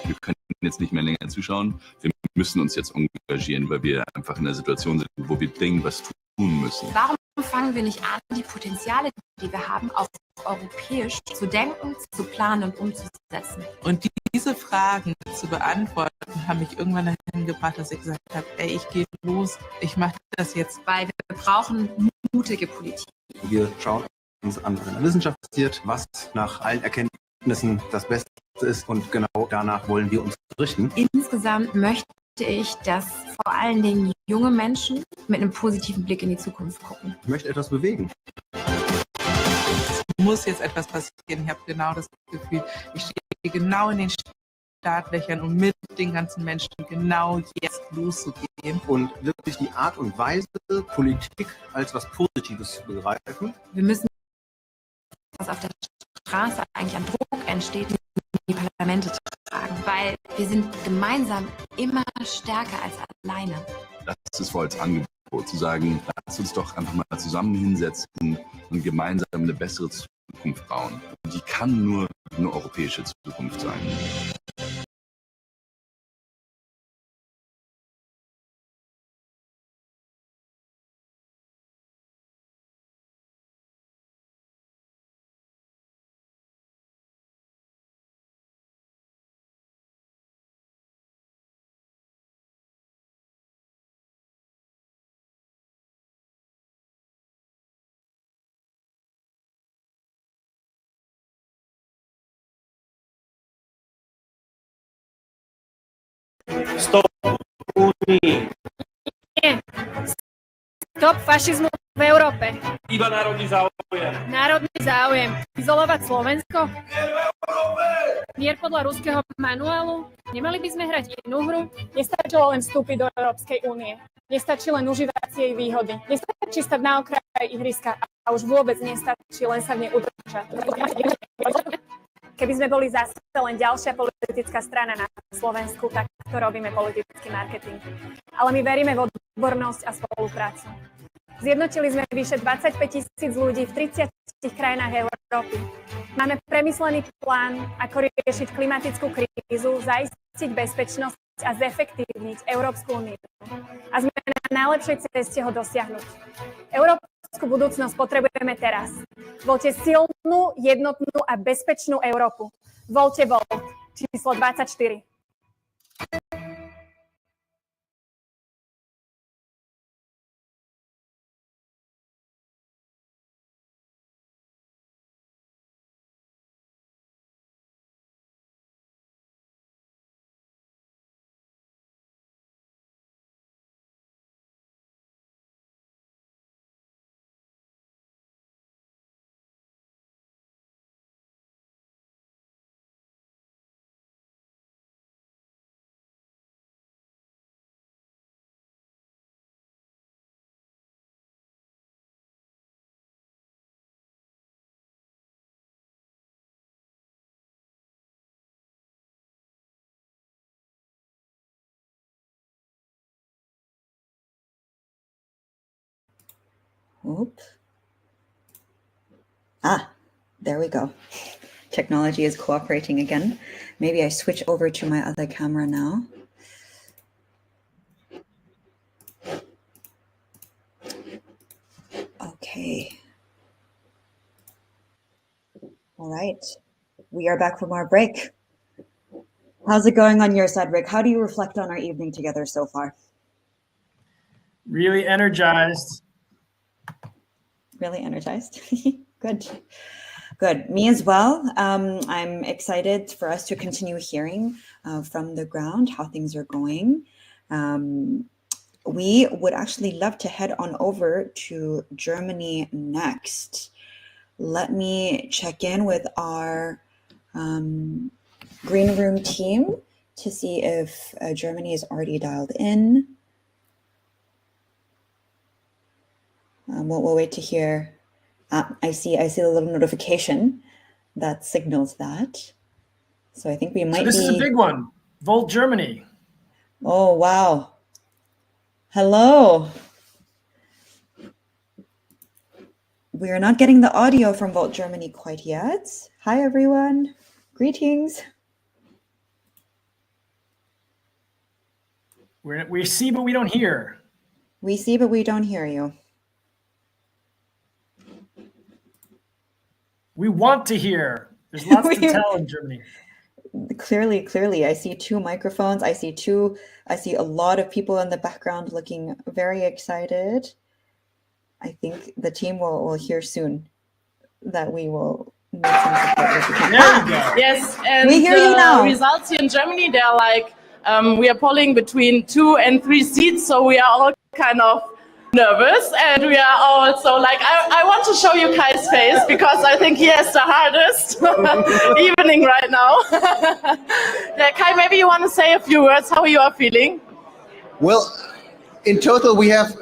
Wir können jetzt nicht mehr länger zuschauen. Wir müssen uns jetzt engagieren, weil wir einfach in einer Situation sind, wo wir dringend was tun müssen. Warum fangen wir nicht an, die Potenziale, die wir haben, auch europäisch zu denken, zu planen und umzusetzen? Und diese Fragen zu beantworten, haben mich irgendwann dahin gebracht, dass ich gesagt habe, ey, ich gehe los, ich mache das jetzt. Weil wir brauchen mutige Politik. Wir schauen uns an, was in der Wissenschaft passiert, was nach allen Erkenntnissen das Beste ist und genau danach wollen wir uns richten. Insgesamt möchte ich, dass vor allen Dingen junge Menschen mit einem positiven Blick in die Zukunft gucken. Ich möchte etwas bewegen. Es muss jetzt etwas passieren. Ich habe genau das Gefühl, ich stehe genau in den Startlöchern, um mit den ganzen Menschen genau jetzt loszugehen. Und wirklich die Art und Weise, Politik als was Positives zu begreifen. Wir müssen, was auf der Straße eigentlich an Druck entsteht, in die Parlamente tragen, weil wir sind gemeinsam immer stärker als alleine. Das ist voll als Angebot, zu sagen, lass uns doch einfach mal zusammen hinsetzen und gemeinsam eine bessere Zukunft bauen. Und die kann nur eine europäische Zukunft sein. Stop Unii. Nie. Stop fašizmu v Európe. Iba národný záujem. Národný záujem. Izolovať Slovensko? Mier podľa ruského manuálu? Nemali by sme hrať inú hru? Nestačilo len vstúpiť do Európskej únie. Nestačí len užívať si jej výhody. Nestačí stať na okraji ihriska a už vôbec nestačí len sa v nej udržať. Keby sme boli zase len ďalšia politická strana na Slovensku, tak to robíme politický marketing. Ale my veríme v odbornosť a spoluprácu. Zjednotili sme vyše 25 000 ľudí v 30 krajinách Európy. Máme premyslený plán, ako riešiť klimatickú krízu, zaistiť bezpečnosť a zefektívniť Európsku úniu. A sme na najlepšej ceste ho dosiahnuť. Európsku budúcnosť potrebujeme teraz. Voľte silnú, jednotnú a bezpečnú Európu. Voľte Volt, číslo 24. Oops. There we go. Technology is cooperating again. Maybe I switch over to my other camera now. Okay. All right. We are back from our break. How's it going on your side, Rick? How do you reflect on our evening together so far? Really energized. Really energized. Good. Good. Me as well. I'm excited for us to continue hearing from the ground how things are going. We would actually love to head on over to Germany next. Let me check in with our green room team to see if Germany is already dialed in. We'll wait to hear. I see a little notification that signals that. So I think we might. So this is a big one. Volt Germany. Oh wow! Hello. We are not getting the audio from Volt Germany quite yet. Hi everyone. Greetings. We see, but we don't hear. We see, but we don't hear you. We want to hear. There's lots to tell in Germany. Clearly. I see two microphones. I see a lot of people in the background looking very excited. I think the team will hear soon that we will make some support. There we go. Yes, and we hear you now. Results here in Germany, they're like We are polling between 2 and 3 seats, so we are all kind of nervous, and we are also like, I want to show you Kai's face because I think he has the hardest evening right now. Yeah, Kai, maybe you want to say a few words how you are feeling? Well, in total, we have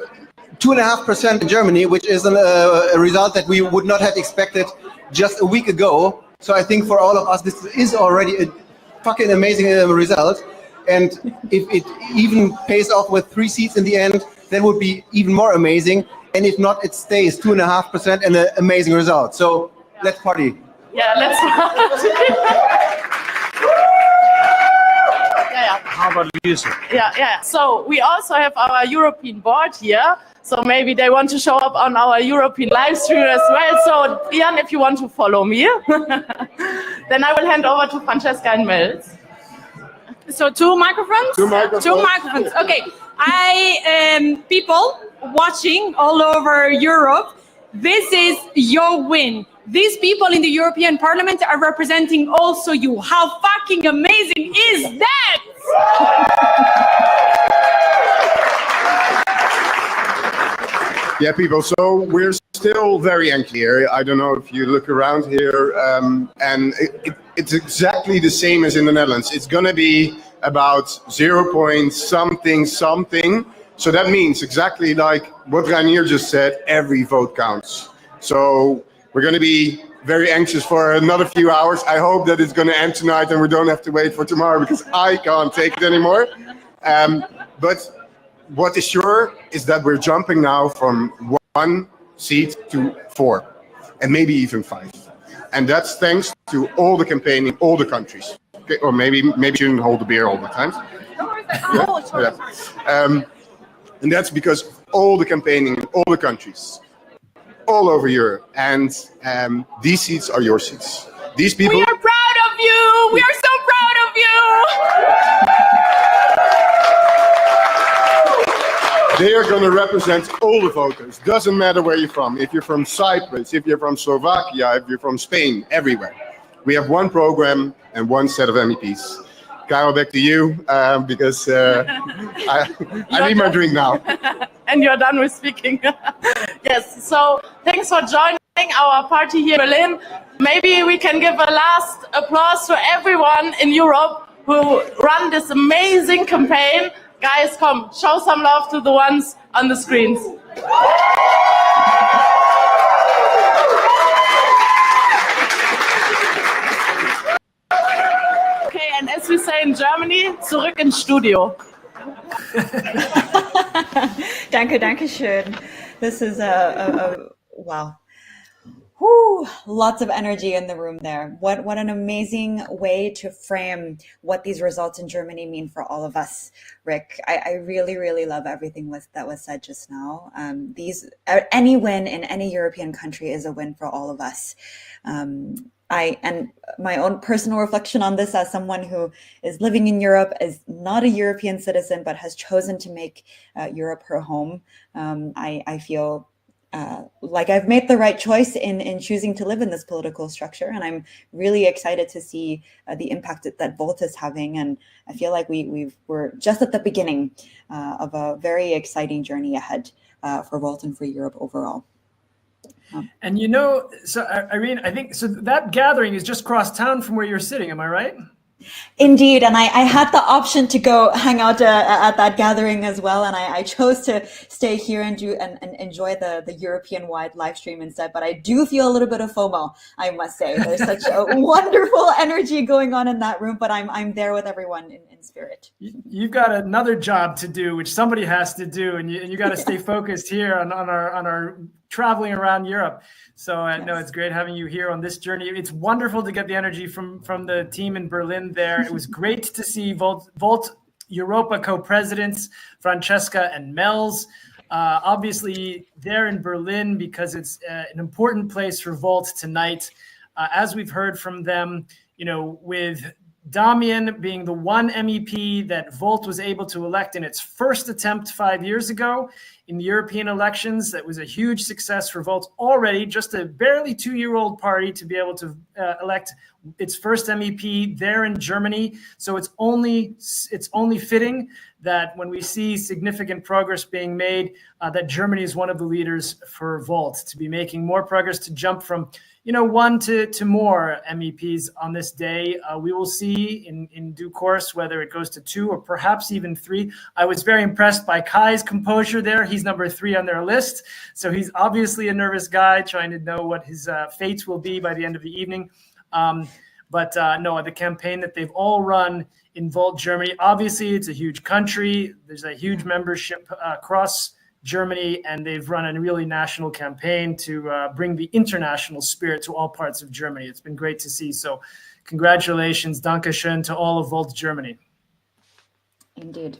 2.5% in Germany, which is a result that we would not have expected just a week ago. So I think for all of us, this is already a fucking amazing result. And if it even pays off with 3 seats in the end, that would be even more amazing. And if not, it stays 2.5% and an amazing result. So let's party. Yeah, let's party. How about music? Yeah. So we also have our European board here. So maybe they want to show up on our European live stream as well. So Ian, if you want to follow me, then I will hand over to Francesca and Mels. So 2 microphones? 2 microphones. 2 microphones. Okay. People watching all over Europe, this is your win. These people in the European Parliament are representing also you. How fucking amazing is that? Yeah, people. So we're still very unclear. I don't know if you look around here, and it's exactly the same as in the Netherlands. It's going to be about 0 point something. So that means exactly like what Rainier just said, every vote counts. So we're going to be very anxious for another few hours. I hope that it's going to end tonight and we don't have to wait for tomorrow because I can't take it anymore. But what is sure is that we're jumping now from 1 seat to 4 and maybe even 5. And that's thanks to all the campaigning, all the countries. Okay, or maybe you shouldn't hold the beer all the time. And that's because of all the campaigning in all the countries, all over Europe. And these seats are your seats. These people. We are proud of you. We are so proud of you. They are going to represent all the voters. Doesn't matter where you're from. If you're from Cyprus, if you're from Slovakia, if you're from Spain, everywhere. We have one program and one set of MEPs. Karel, back to you, because I need my drink now. And you're done with speaking. Yes, so thanks for joining our party here in Berlin. Maybe we can give a last applause to everyone in Europe who run this amazing campaign. Guys, come, show some love to the ones on the screens. Okay, and as we say in Germany, zurück ins Studio. Danke schön. This is a wow. Whew, lots of energy in the room there. What an amazing way to frame what these results in Germany mean for all of us, Rick. I really love everything that was said just now. Any win in any European country is a win for all of us. And my own personal reflection on this as someone who is living in Europe, is not a European citizen, but has chosen to make Europe her home. I feel like I've made the right choice in choosing to live in this political structure. And I'm really excited to see the impact that Volt is having. And I feel like we're just at the beginning of a very exciting journey ahead for Volt and for Europe overall. And so Irene, I think so that gathering is just across town from where you're sitting. Am I right? Indeed, and I had the option to go hang out at that gathering as well, and I chose to stay here and enjoy the European-wide live stream instead. But I do feel a little bit of FOMO, I must say. There's such a wonderful energy going on in that room, but I'm there with everyone in spirit. You've got another job to do, which somebody has to do, and you got to stay focused here on our traveling around Europe. So no, it's great having you here on this journey. It's wonderful to get the energy from the team in Berlin there. It was great to see Volt Europa co-presidents, Francesca and Mels. Obviously, they're in Berlin because it's an important place for Volt tonight. As we've heard from them, with Damian being the one MEP that Volt was able to elect in its first attempt 5 years ago in the European elections. That was a huge success for Volt already, just a barely 2-year-old party to be able to elect its first MEP there in Germany. So it's only fitting that when we see significant progress being made, that Germany is one of the leaders for Volt to be making more progress, to jump from one to more MEPs on this day. We will see in due course whether it goes to 2 or perhaps even 3. I was very impressed by Kai's composure there. He's number 3 on their list. So he's obviously a nervous guy trying to know what his fate will be by the end of the evening. But no, the campaign that they've all run in Volt Germany, obviously it's a huge country. There's a huge membership across Germany, and they've run a really national campaign to bring the international spirit to all parts of Germany. It's been great to see. So congratulations, Dankeschön to all of Volt Germany. Indeed.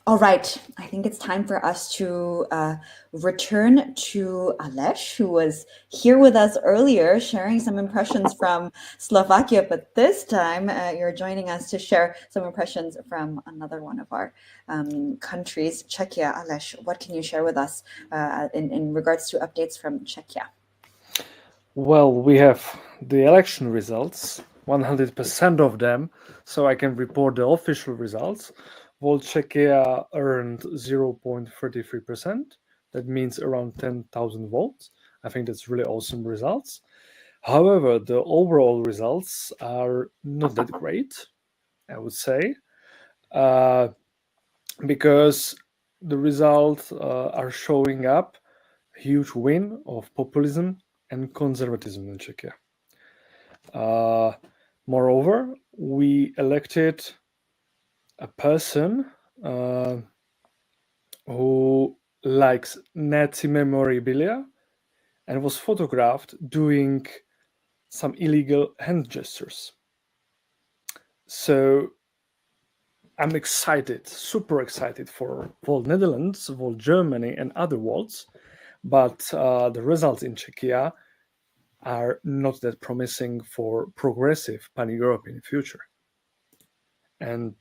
All right, I think it's time for us to return to Aleš, who was here with us earlier, sharing some impressions from Slovakia, but this time you're joining us to share some impressions from another one of our countries, Czechia. Aleš, what can you share with us in regards to updates from Czechia? Well, we have the election results, 100% of them, so I can report the official results. Volt Czechia earned 0.33%. That means around 10,000 votes. I think that's really awesome results. However, the overall results are not that great, I would say, because the results are showing up a huge win of populism and conservatism in Czechia. Moreover, we elected a person who likes Nazi memorabilia and was photographed doing some illegal hand gestures. So I'm excited, super excited for Volt Netherlands, Volt Germany, and other Volts, but the results in Czechia are not that promising for progressive pan-European future. And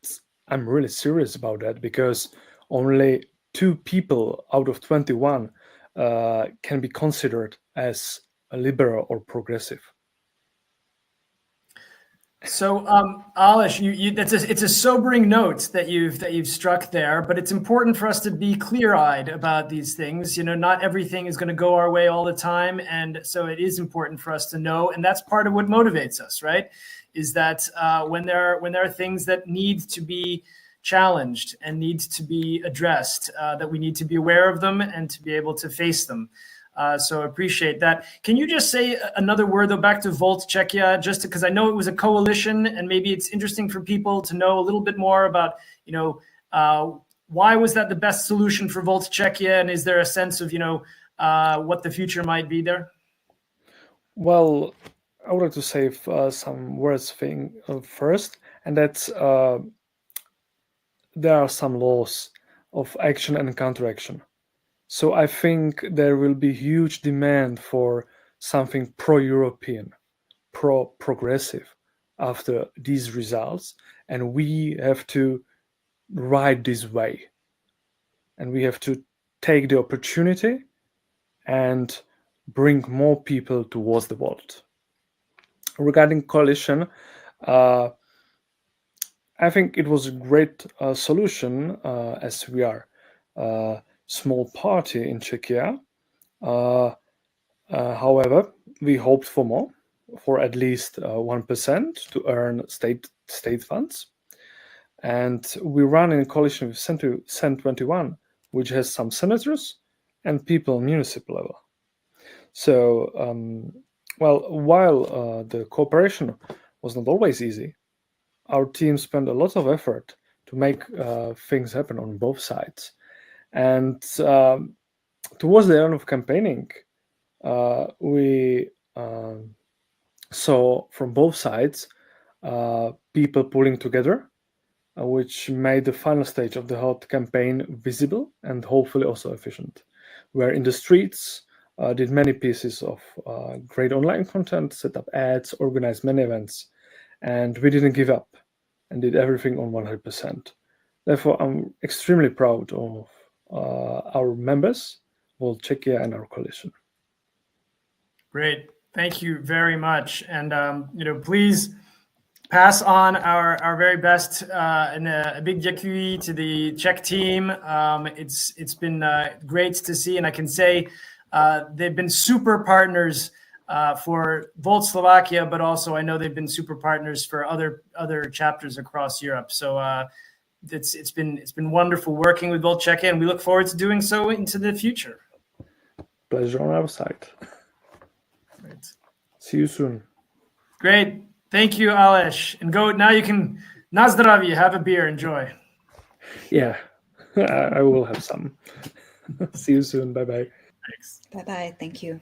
I'm really serious about that because only 2 people out of 21 can be considered as a liberal or progressive. So, Aleš, it's a sobering note that you've struck there, but it's important for us to be clear-eyed about these things. Not everything is going to go our way all the time, and so it is important for us to know, and that's part of what motivates us, right? Is that when there are things that need to be challenged and need to be addressed, that we need to be aware of them and to be able to face them. So I appreciate that. Can you just say another word, though, back to Volt Czechia, just because I know it was a coalition, and maybe it's interesting for people to know a little bit more about, why was that the best solution for Volt Czechia, and is there a sense of, what the future might be there? Well, I would like to say some words first, and that's there are some laws of action and counteraction. So I think there will be huge demand for something pro-European, pro-progressive after these results, and we have to ride this way, and we have to take the opportunity and bring more people towards the Volt. Regarding coalition, I think it was a great solution as we are a small party in Czechia. However, we hoped for more, for at least 1% to earn state funds. And we run in a coalition with CEN21, which has some senators and people on municipal level. So, while the cooperation was not always easy, our team spent a lot of effort to make things happen on both sides. And towards the end of campaigning, we saw from both sides people pulling together, which made the final stage of the hot campaign visible and hopefully also efficient. We're in the streets, did many pieces of great online content, set up ads, organized many events, and we didn't give up and did everything on 100%. Therefore, I'm extremely proud of our members, Volt Czechia, and our coalition. Great. Thank you very much. And, please pass on our very best and a big děkuji to the Czech team. It's been great to see, and I can say they've been super partners for Volt Slovakia, but also I know they've been super partners for other chapters across Europe. So it's been wonderful working with Volt Czechia, and we look forward to doing so into the future. Pleasure on our side. Great. See you soon. Great. Thank you, Aleš. And go now. You can na zdraví, have a beer, enjoy. Yeah, I will have some. See you soon. Bye bye. Thanks. Bye bye. Thank you.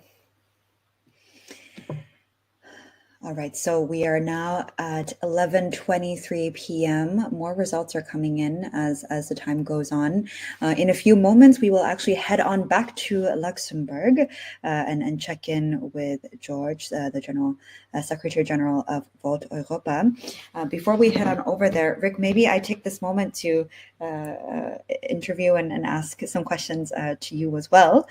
All right, so we are now at 11:23 p.m. More results are coming in as the time goes on. In a few moments, we will actually head on back to Luxembourg and check in with George, the General Secretary General of Volt Europa. Before we head on over there, Rick, maybe I take this moment to interview and ask some questions to you as well.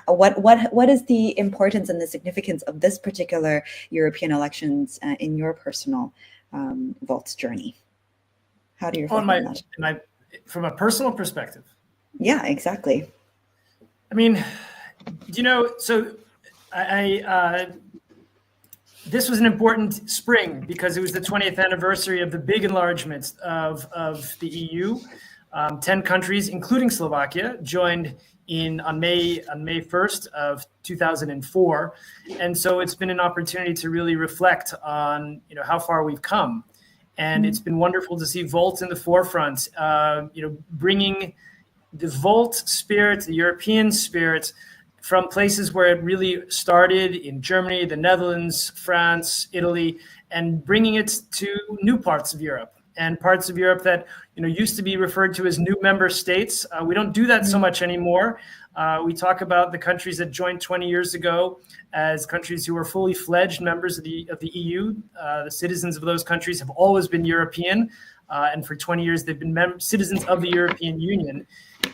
What is the importance and the significance of this particular European elections in your personal Volt journey? How do you reflect on that? From a personal perspective? Yeah, exactly. I mean, so I this was an important spring because it was the 20th anniversary of the big enlargement of the EU. 10 countries, including Slovakia, joined on May 1st of 2004, and so it's been an opportunity to really reflect on how far we've come, and it's been wonderful to see Volt in the forefront, bringing the Volt spirit, the European spirit, from places where it really started in Germany, the Netherlands, France, Italy, and bringing it to new parts of Europe and parts of Europe that used to be referred to as new member states. We don't do that so much anymore. We talk about the countries that joined 20 years ago as countries who are fully fledged members of the EU. The citizens of those countries have always been European, and for 20 years they've been citizens of the European Union.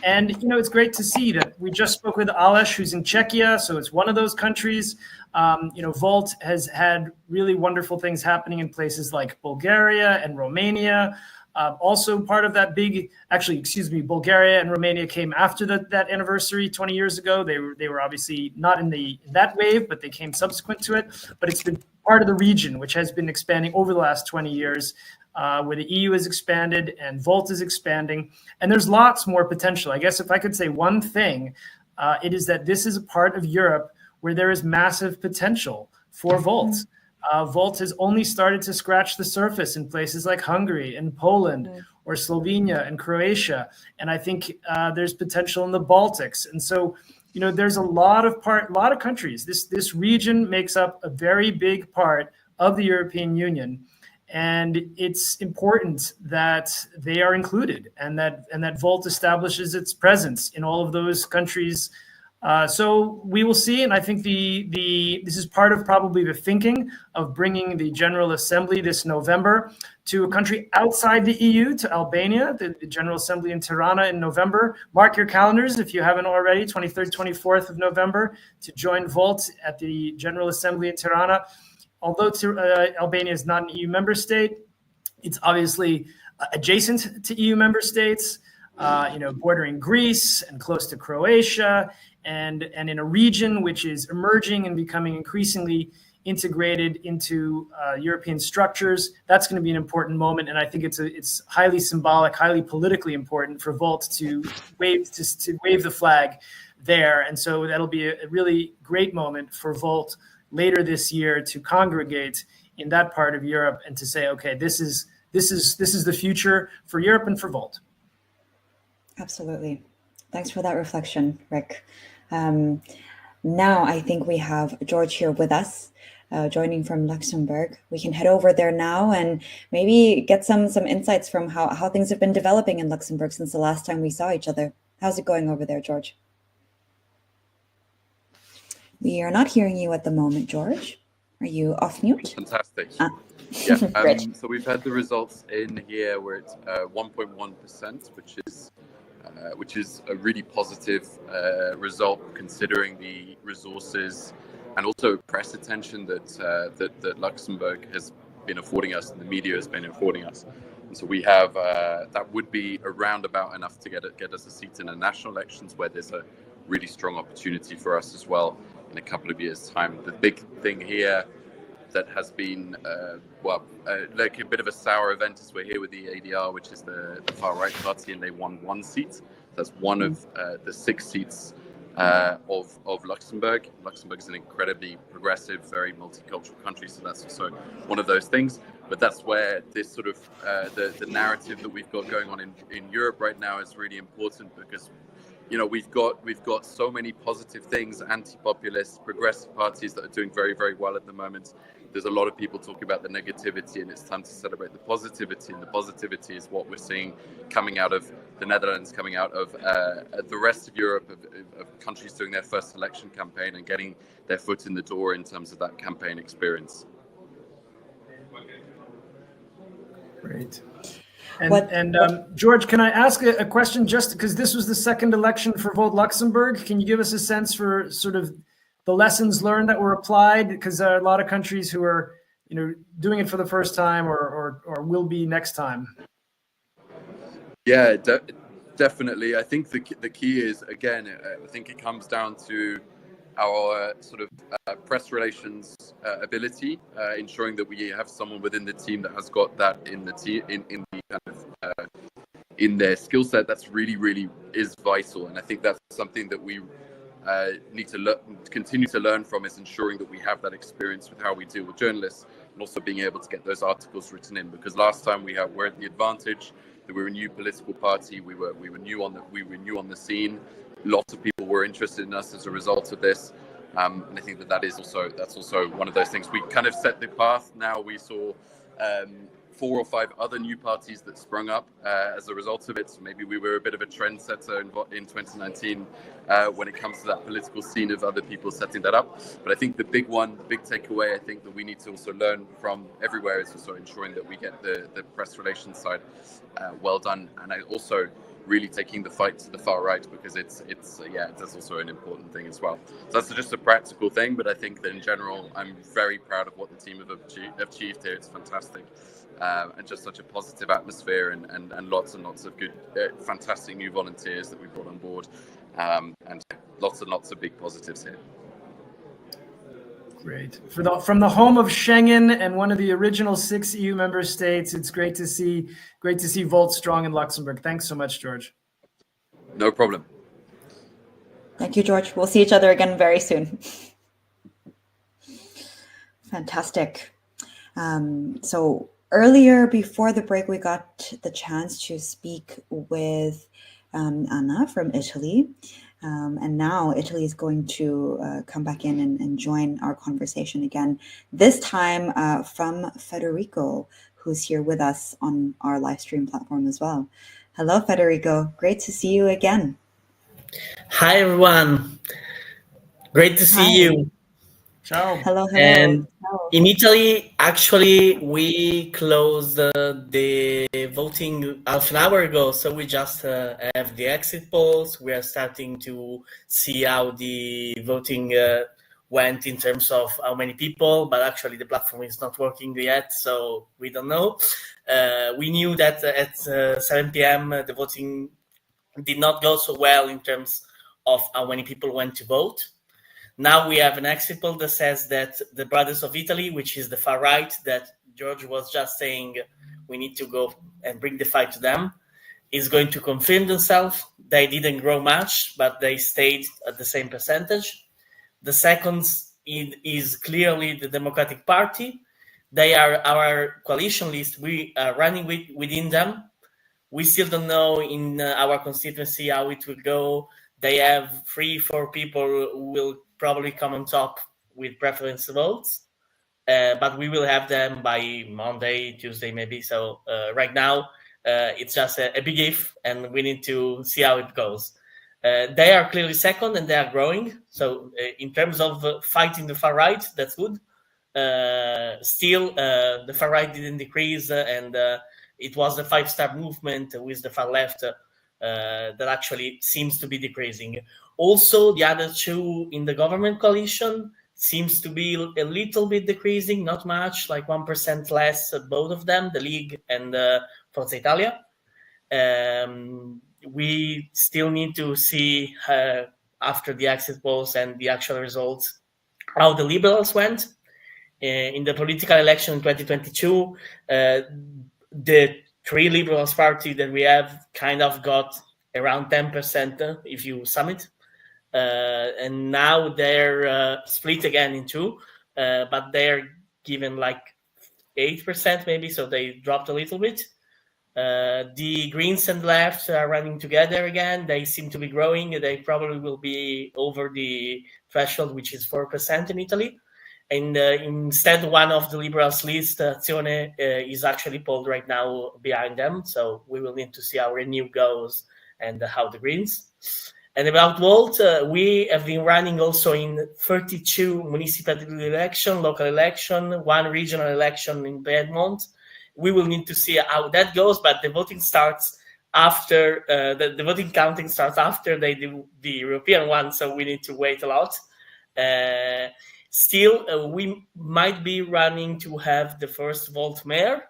And it's great to see that we just spoke with Aleš, who's in Czechia, so it's one of those countries. Volt has had really wonderful things happening in places like Bulgaria and Romania. Also part of that Bulgaria and Romania came after that anniversary 20 years ago. They were obviously not in that wave, but they came subsequent to it. But it's been part of the region, which has been expanding over the last 20 years. Where the EU has expanded and Volt is expanding. And there's lots more potential. I guess if I could say one thing, it is that this is a part of Europe where there is massive potential for Volt. Volt has only started to scratch the surface in places like Hungary and Poland or Slovenia and Croatia. And I think there's potential in the Baltics. And so, there's a lot of countries. This region makes up a very big part of the European Union. And it's important that they are included and that Volt establishes its presence in all of those countries. So we will see. And I think this is part of probably the thinking of bringing the General Assembly this November to a country outside the EU, to Albania, the General Assembly in Tirana in November. Mark your calendars if you haven't already, 23rd, 24th of November, to join Volt at the General Assembly in Tirana. Although Albania is not an EU member state, it's obviously adjacent to EU member states, bordering Greece and close to Croatia, and in a region which is emerging and becoming increasingly integrated into European structures. That's going to be an important moment, and I think it's highly symbolic, highly politically important for Volt to wave the flag there, and so that'll be a really great moment for Volt later this year to congregate in that part of Europe and to say, okay, this is the future for Europe and for Volt. Absolutely. Thanks for that reflection, Rick. Now I think we have George here with us, joining from Luxembourg. We can head over there now and maybe get some insights from how things have been developing in Luxembourg since the last time we saw each other. How's it going over there, George? We are not hearing you at the moment, George. Are you off mute? Fantastic. Yeah. So we've had the results in here where it's 1.1%, which is a really positive result considering the resources and also press attention that Luxembourg has been affording us and the media has been affording us. And so we have that would be around about enough to get us a seat in the national elections, where there's a really strong opportunity for us as well in a couple of years' time. The big thing here that has been like a bit of a sour event is we're here with the ADR, which is the far right party, and they won one seat. That's one of the 6 seats of Luxembourg. Luxembourg is an incredibly progressive, very multicultural country, so that's also one of those things. But that's where this sort of the narrative that we've got going on in Europe right now is really important, because we've got so many positive things, anti-populist, progressive parties that are doing very, very well at the moment. There's a lot of people talking about the negativity, and it's time to celebrate the positivity. And the positivity is what we're seeing coming out of the Netherlands, coming out of the rest of Europe, of countries doing their first election campaign and getting their foot in the door in terms of that campaign experience. Great. And George, can I ask a question, just because this was the second election for Vote Luxembourg? Can you give us a sense for sort of the lessons learned that were applied? Because there are a lot of countries who are, doing it for the first time or will be next time. Yeah, definitely. I think the key is, again, I think it comes down to our sort of press relations ability, ensuring that we have someone within the team that has got that in the team, in their skill set. That's really, really is vital, and I think that's something that we need to continue to learn from, is ensuring that we have that experience with how we deal with journalists, and also being able to get those articles written in. Because last time we're at the advantage that we were a new political party, we were new on the scene. Lots of people were interested in us as a result of this, and I think that's also one of those things. We kind of set the path. Now we saw 4 or 5 other new parties that sprung up as a result of it. So maybe we were a bit of a trendsetter in 2019 when it comes to that political scene of other people setting that up. But I think the big takeaway I think that we need to also learn from everywhere is also ensuring that we get the press relations side well done, and I also really taking the fight to the far right, because that's also an important thing as well. So that's just a practical thing, but I think that in general, I'm very proud of what the team have achieved here. It's fantastic. And just such a positive atmosphere, and lots and lots of good, fantastic new volunteers that we brought on board, and lots and lots of big positives here. Great. From the home of Schengen and one of the original 6 EU member states, it's great to see Volt strong in Luxembourg. Thanks so much, George. No problem. Thank you, George. We'll see each other again very soon. Fantastic. So earlier, before the break, we got the chance to speak with Anna from Italy. And now Italy is going to come back in and join our conversation again, this time from Federico, who's here with us on our live stream platform as well. Hello, Federico. Great to see you again. Hi, everyone. Great to see you. Ciao. Hello. And in Italy, actually, we closed the voting half an hour ago. So we just have the exit polls. We are starting to see how the voting went in terms of how many people, but actually the platform is not working yet, so we don't know. We knew that at 7 p.m. The voting did not go so well in terms of how many people went to vote. Now we have an exit poll that says that the Brothers of Italy, which is the far right that George was just saying we need to go and bring the fight to them, is going to confirm themselves. They didn't grow much, but they stayed at the same percentage. The second is clearly the Democratic Party. They are our coalition list. We are running within them. We still don't know in our constituency how it will go. They have 3-4 people who will probably come on top with preference votes, but we will have them by Monday, Tuesday maybe. So right now, it's just a big if, and we need to see how it goes. They are clearly second, and they are growing. So in terms of fighting the far right, that's good. Still, the far right didn't decrease, and it was the 5-star movement with the far left that actually seems to be decreasing. Also, the other 2 in the government coalition seems to be a little bit decreasing, not much, like 1% less, both of them, the League and Forza Italia. We still need to see after the exit polls and the actual results how the Liberals went. In the political election in 2022, the three Liberals party that we have kind of got around 10% if you sum it. And now they're split again in two, but they're given like 8% maybe, so they dropped a little bit. The Greens and Left are running together again. They seem to be growing. They probably will be over the threshold, which is 4% in Italy. And instead, one of the Liberals' list, Azione, is actually pulled right now behind them. So we will need to see how Renew goes and how the Greens. And about Volt, we have been running also in 32 municipal election, local election, one regional election in Piedmont. We will need to see how that goes, but the voting starts after the voting counting starts after they do the European one, so we need to wait a lot. Still, we might be running to have the first Volt mayor,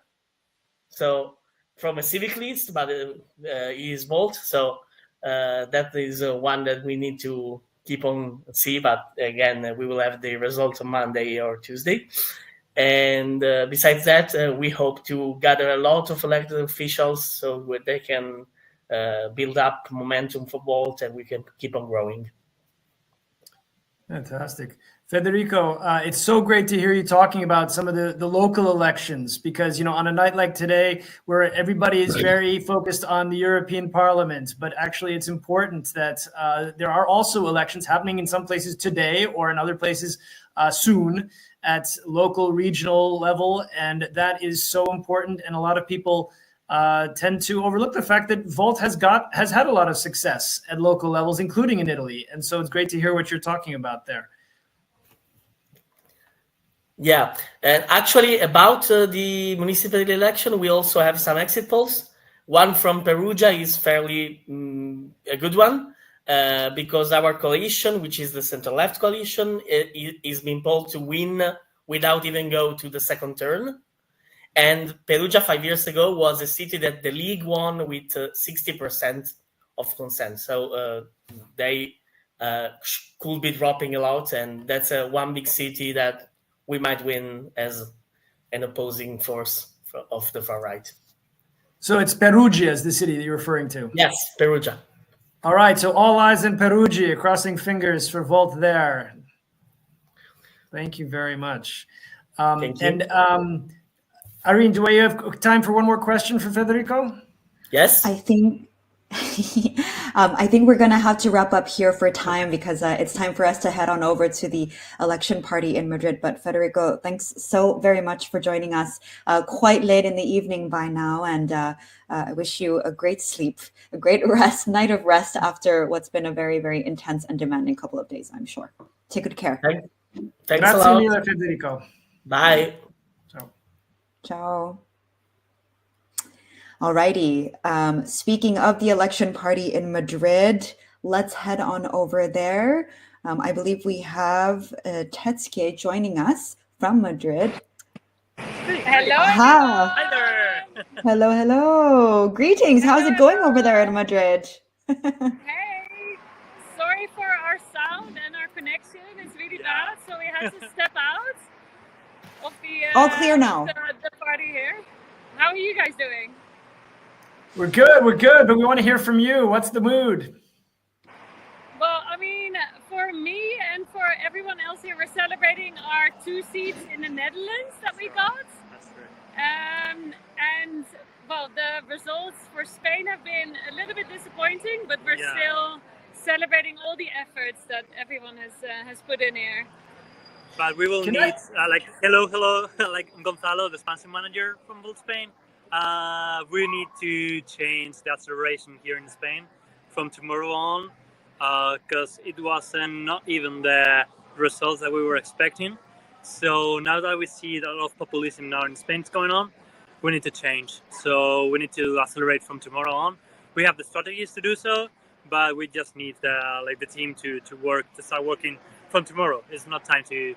so from a civic list, but he is Volt, so that is one that we need to keep on see. But again, we will have the result on Monday or Tuesday. And besides that, we hope to gather a lot of elected officials so they can build up momentum for Volt and we can keep on growing. Fantastic. Federico, it's so great to hear you talking about some of the local elections because, you know, on a night like today where everybody is very focused on the European Parliament, but actually it's important that there are also elections happening in some places today or in other places soon at local, regional level. And that is so important. And a lot of people tend to overlook the fact that Volt has had a lot of success at local levels, including in Italy. And so it's great to hear what you're talking about there. Yeah, and actually about the municipal election, we also have some exit polls. One from Perugia is fairly a good one because our coalition, which is the center-left coalition, is being polled to win without even go to the second turn. And Perugia 5 years ago was a city that the League won with 60% of consent. So they could be dropping a lot, and that's one big city that we might win as an opposing force of the far right. So it's Perugia is the city that you're referring to? Yes, Perugia. All right, so all eyes in Perugia, crossing fingers for Volt there. Thank you very much. Thank you. And Irene, do we have time for one more question for Federico? Yes. I think we're going to have to wrap up here for time because it's time for us to head on over to the election party in Madrid. But Federico, thanks so very much for joining us quite late in the evening by now. And I wish you a great sleep, a great night of rest after what's been a very, very intense and demanding couple of days, I'm sure. Take good care. Thanks a lot. Grazie mille, Federico. Bye. Ciao. Alrighty. Speaking of the election party in Madrid, let's head on over there. I believe we have Tetsuke joining us from Madrid. Hello. Hi there. Hello. Greetings. How's it going over there in Madrid? Hey. Sorry for our sound and our connection. It's really bad, so we had to step out of the all clear now. The party here. How are you guys doing? We're good, but we want to hear from you. What's the mood? Well, I mean, for me and for everyone else here, we're celebrating our 2 seats in the Netherlands that we got. That's true. And, well, the results for Spain have been a little bit disappointing, but we're still celebrating all the efforts that everyone has put in here. But we will need, hello, like Gonzalo, the expansion manager from Volt Spain. We need to change the acceleration here in Spain from tomorrow on because it wasn't not even the results that we were expecting. So now that we see that a lot of populism now in Spain is going on, we need to change. So we need to accelerate from tomorrow on. We have the strategies to do so, but we just need the team to start working from tomorrow. It's not time to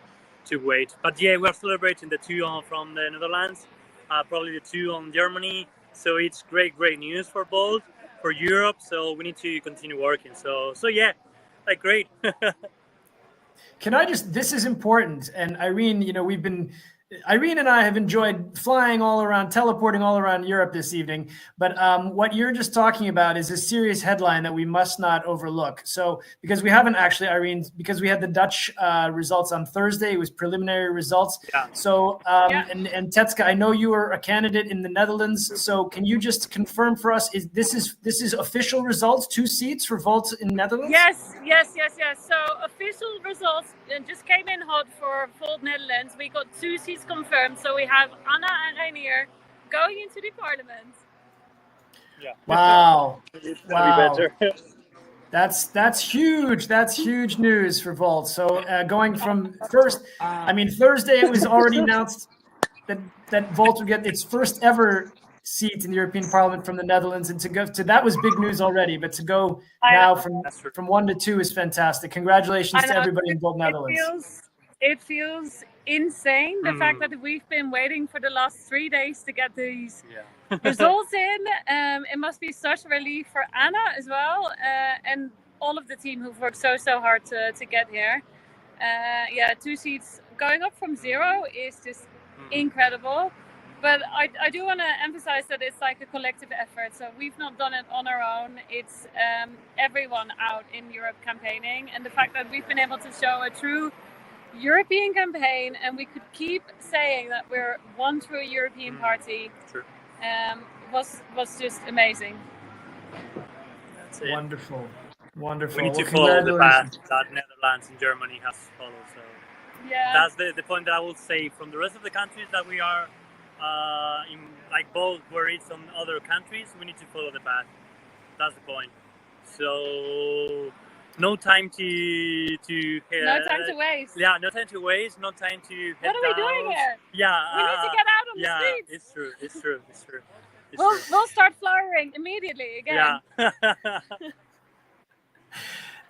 wait. But yeah, we're celebrating the 2 from the Netherlands, probably the 2 on Germany. So it's great news for both, for Europe. So we need to continue working. So yeah, like great. This is important. And Irene, Irene and I have enjoyed flying all around, teleporting all around Europe this evening. But what you're just talking about is a serious headline that we must not overlook. So, because we haven't actually, Irene, because we had the Dutch results on Thursday, it was preliminary results. Yeah. So, and Tetska, I know you were a candidate in the Netherlands. So, can you just confirm for us, this is official results, 2 seats for Volt in Netherlands? Yes. So official results just came in hot for Volt Netherlands. We got 2 seats confirmed. So we have Anna and Reinier going into the parliament. Yeah. Wow. Wow. That's huge. That's huge news for Volt. So going from Thursday it was already announced that Volt would get its first ever seat in the European Parliament from the Netherlands, and to go to that was big news already. But to go now from 1 to 2 is fantastic. Congratulations to everybody in Volt Netherlands. It feels insane, the fact that we've been waiting for the last 3 days to get these results in. It must be such a relief for Anna as well, and all of the team who've worked so hard to get here. 2 seats going up from 0 is just incredible. But I do want to emphasize that it's like a collective effort. So we've not done it on our own. It's everyone out in Europe campaigning. And the fact that we've been able to show a true European campaign, and we could keep saying that we're one true European party, was just amazing. That's it. Wonderful. We need to follow the path that Netherlands and Germany has followed. So that's the point that I will say. From the rest of the countries that we are in, like both where it's on other countries, we need to follow the path. That's the point. So no time to no time to waste. Yeah, no time to waste. No time to head What are we doing here? Yeah, we need to get out on the streets. It's true. We'll start flowering immediately again. Yeah.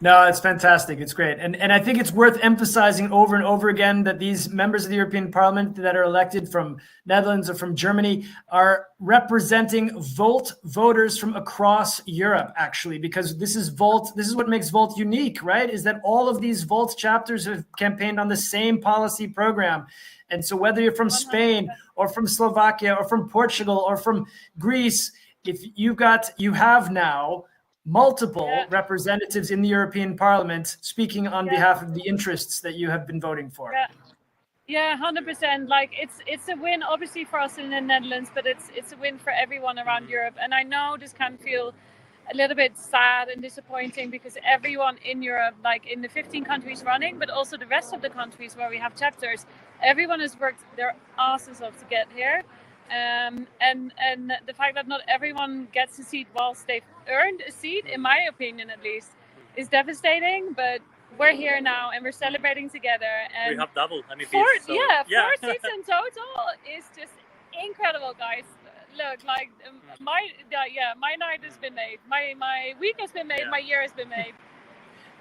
No, it's fantastic. It's great. And I think it's worth emphasizing over and over again that these members of the European Parliament that are elected from Netherlands or from Germany are representing Volt voters from across Europe, actually, because this is Volt. This is what makes Volt unique, right? Is that all of these Volt chapters have campaigned on the same policy program. And so whether you're from Spain or from Slovakia or from Portugal or from Greece, if you have now multiple representatives in the European Parliament speaking on behalf of the interests that you have been voting for. Yeah, 100%. Like it's a win, obviously, for us in the Netherlands, but it's a win for everyone around Europe. And I know this can feel a little bit sad and disappointing because everyone in Europe, like in the 15 countries running, but also the rest of the countries where we have chapters, everyone has worked their asses off to get here. And the fact that not everyone gets a seat whilst they've earned a seat, in my opinion at least, is devastating. But we're here now and we're celebrating together. And we have double. I mean, 4 seats in total is just incredible, guys. Look, like my night has been made. My week has been made. My year has been made.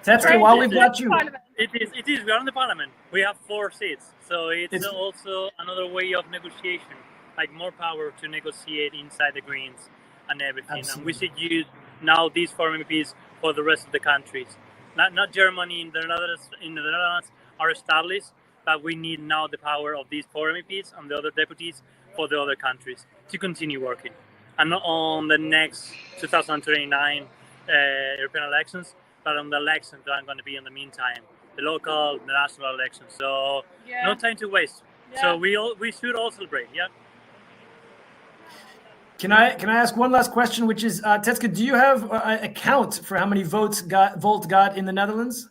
Tetska, while we've got you, it is. We're on the parliament. We have 4 seats, so it's also another way of negotiation. Like more power to negotiate inside the Greens and everything. Absolutely. And we should use now these 4 MPs for the rest of the countries. Not Germany in the Netherlands are established, but we need now the power of these 4 MEPs and the other deputies for the other countries to continue working. And not on the next 2029 European elections, but on the elections that are going to be in the meantime, the local, the national elections. So no time to waste. Yeah. So we should all celebrate. Yeah. Can I ask one last question, which is, Tetska, do you have a count for how many votes Volt got in the Netherlands?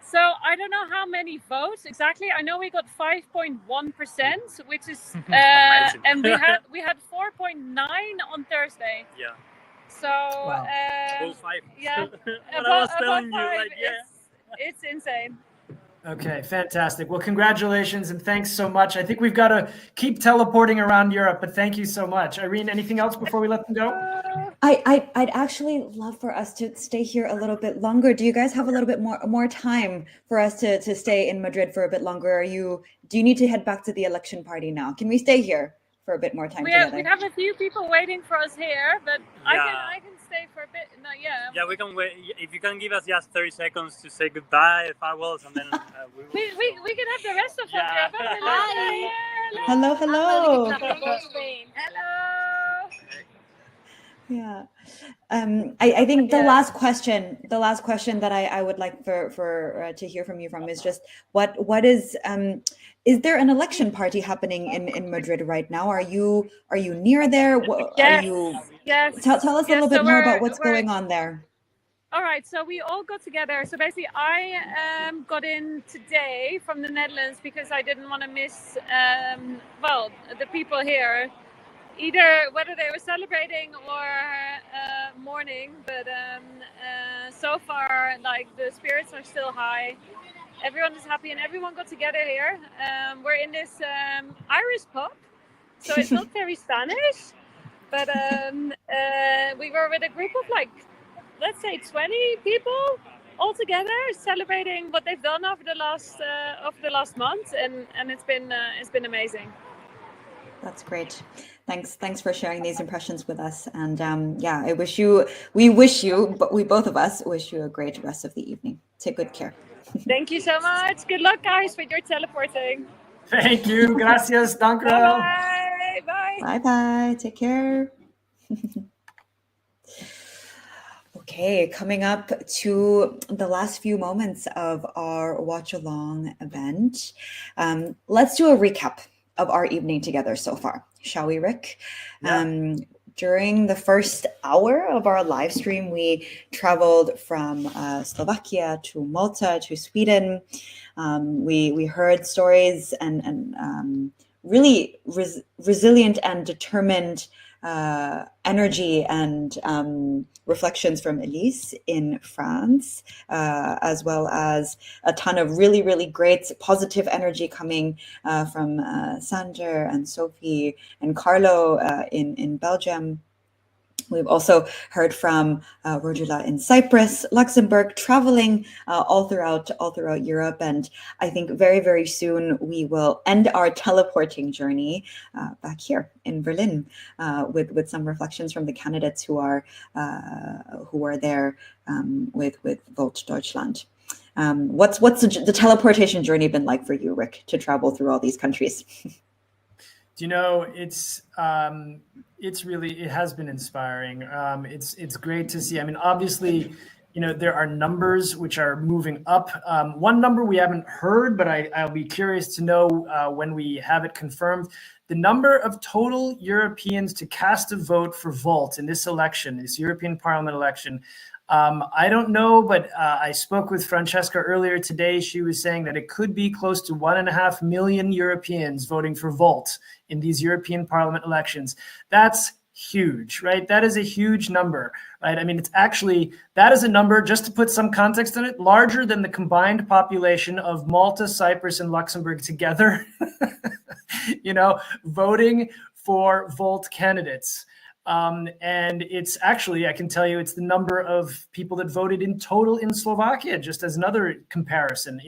So I don't know how many votes exactly. I know we got 5.1%, which is and we had 4.9 on Thursday. Yeah. So above 5. Yeah, above 5. It's insane. Okay, fantastic. Well, congratulations and thanks so much. I think we've got to keep teleporting around Europe, but thank you so much. Irene, anything else before we let them go? I'd actually love for us to stay here a little bit longer. Do you guys have a little bit more time for us to stay in Madrid for a bit longer? Do you need to head back to the election party now? Can we stay here for a bit more time together? We have a few people waiting for us here, but I can stay for a bit. No, yeah. Yeah, we can wait. If you can give us just 30 seconds to say goodbye, farewells, and then we can have the rest of Yeah. the group. Hi. Hello, hello. Hello. Yeah. I think the last question that I would like for to hear from you from is just what is there an election party happening in Madrid right now? Are you near there? Yes. Tell us a little bit more about what's going on there. All right, so we all got together. So basically, I got in today from the Netherlands because I didn't want to miss, the people here, either whether they were celebrating or mourning. But so far, like, the spirits are still high. Everyone is happy, and everyone got together here. We're in this Irish pub, so it's not very Spanish, but we were with a group of, like, let's say 20 people all together celebrating what they've done over the last month, and it's been amazing. That's great. Thanks for sharing these impressions with us. And we both of us wish you a great rest of the evening. Take good care. Thank you so much. Good luck, guys, with your teleporting. Thank you. Gracias. Dank u wel. Bye. Bye. Bye bye. Take care. Okay, coming up to the last few moments of our watch along event. Let's do a recap of our evening together so far, shall we, Rick? Yeah. During the first hour of our live stream, we traveled from Slovakia to Malta to Sweden. We heard stories and really resilient and determined energy and reflections from Elise in France, as well as a ton of really, really great positive energy coming from Sander and Sophie and Carlo in Belgium. We've also heard from Rojula in Cyprus, Luxembourg, traveling all throughout Europe, and I think very, very soon we will end our teleporting journey back here in Berlin with some reflections from the candidates who are there with Vote Deutschland. What's the teleportation journey been like for you, Rick, to travel through all these countries? Do you know, it has been inspiring. It's great to see. I mean, obviously, there are numbers which are moving up. One number we haven't heard, but I'll be curious to know when we have it confirmed. The number of total Europeans to cast a vote for Volt in this election, this European Parliament election. I don't know, but I spoke with Francesca earlier today. She was saying that it could be close to 1.5 million Europeans voting for Volt in these European Parliament elections. That's huge, right? That is a huge number, right? I mean, that is a number, just to put some context on it, larger than the combined population of Malta, Cyprus, and Luxembourg together, voting for Volt candidates. And it's actually, I can tell you, it's the number of people that voted in total in Slovakia, just as another comparison.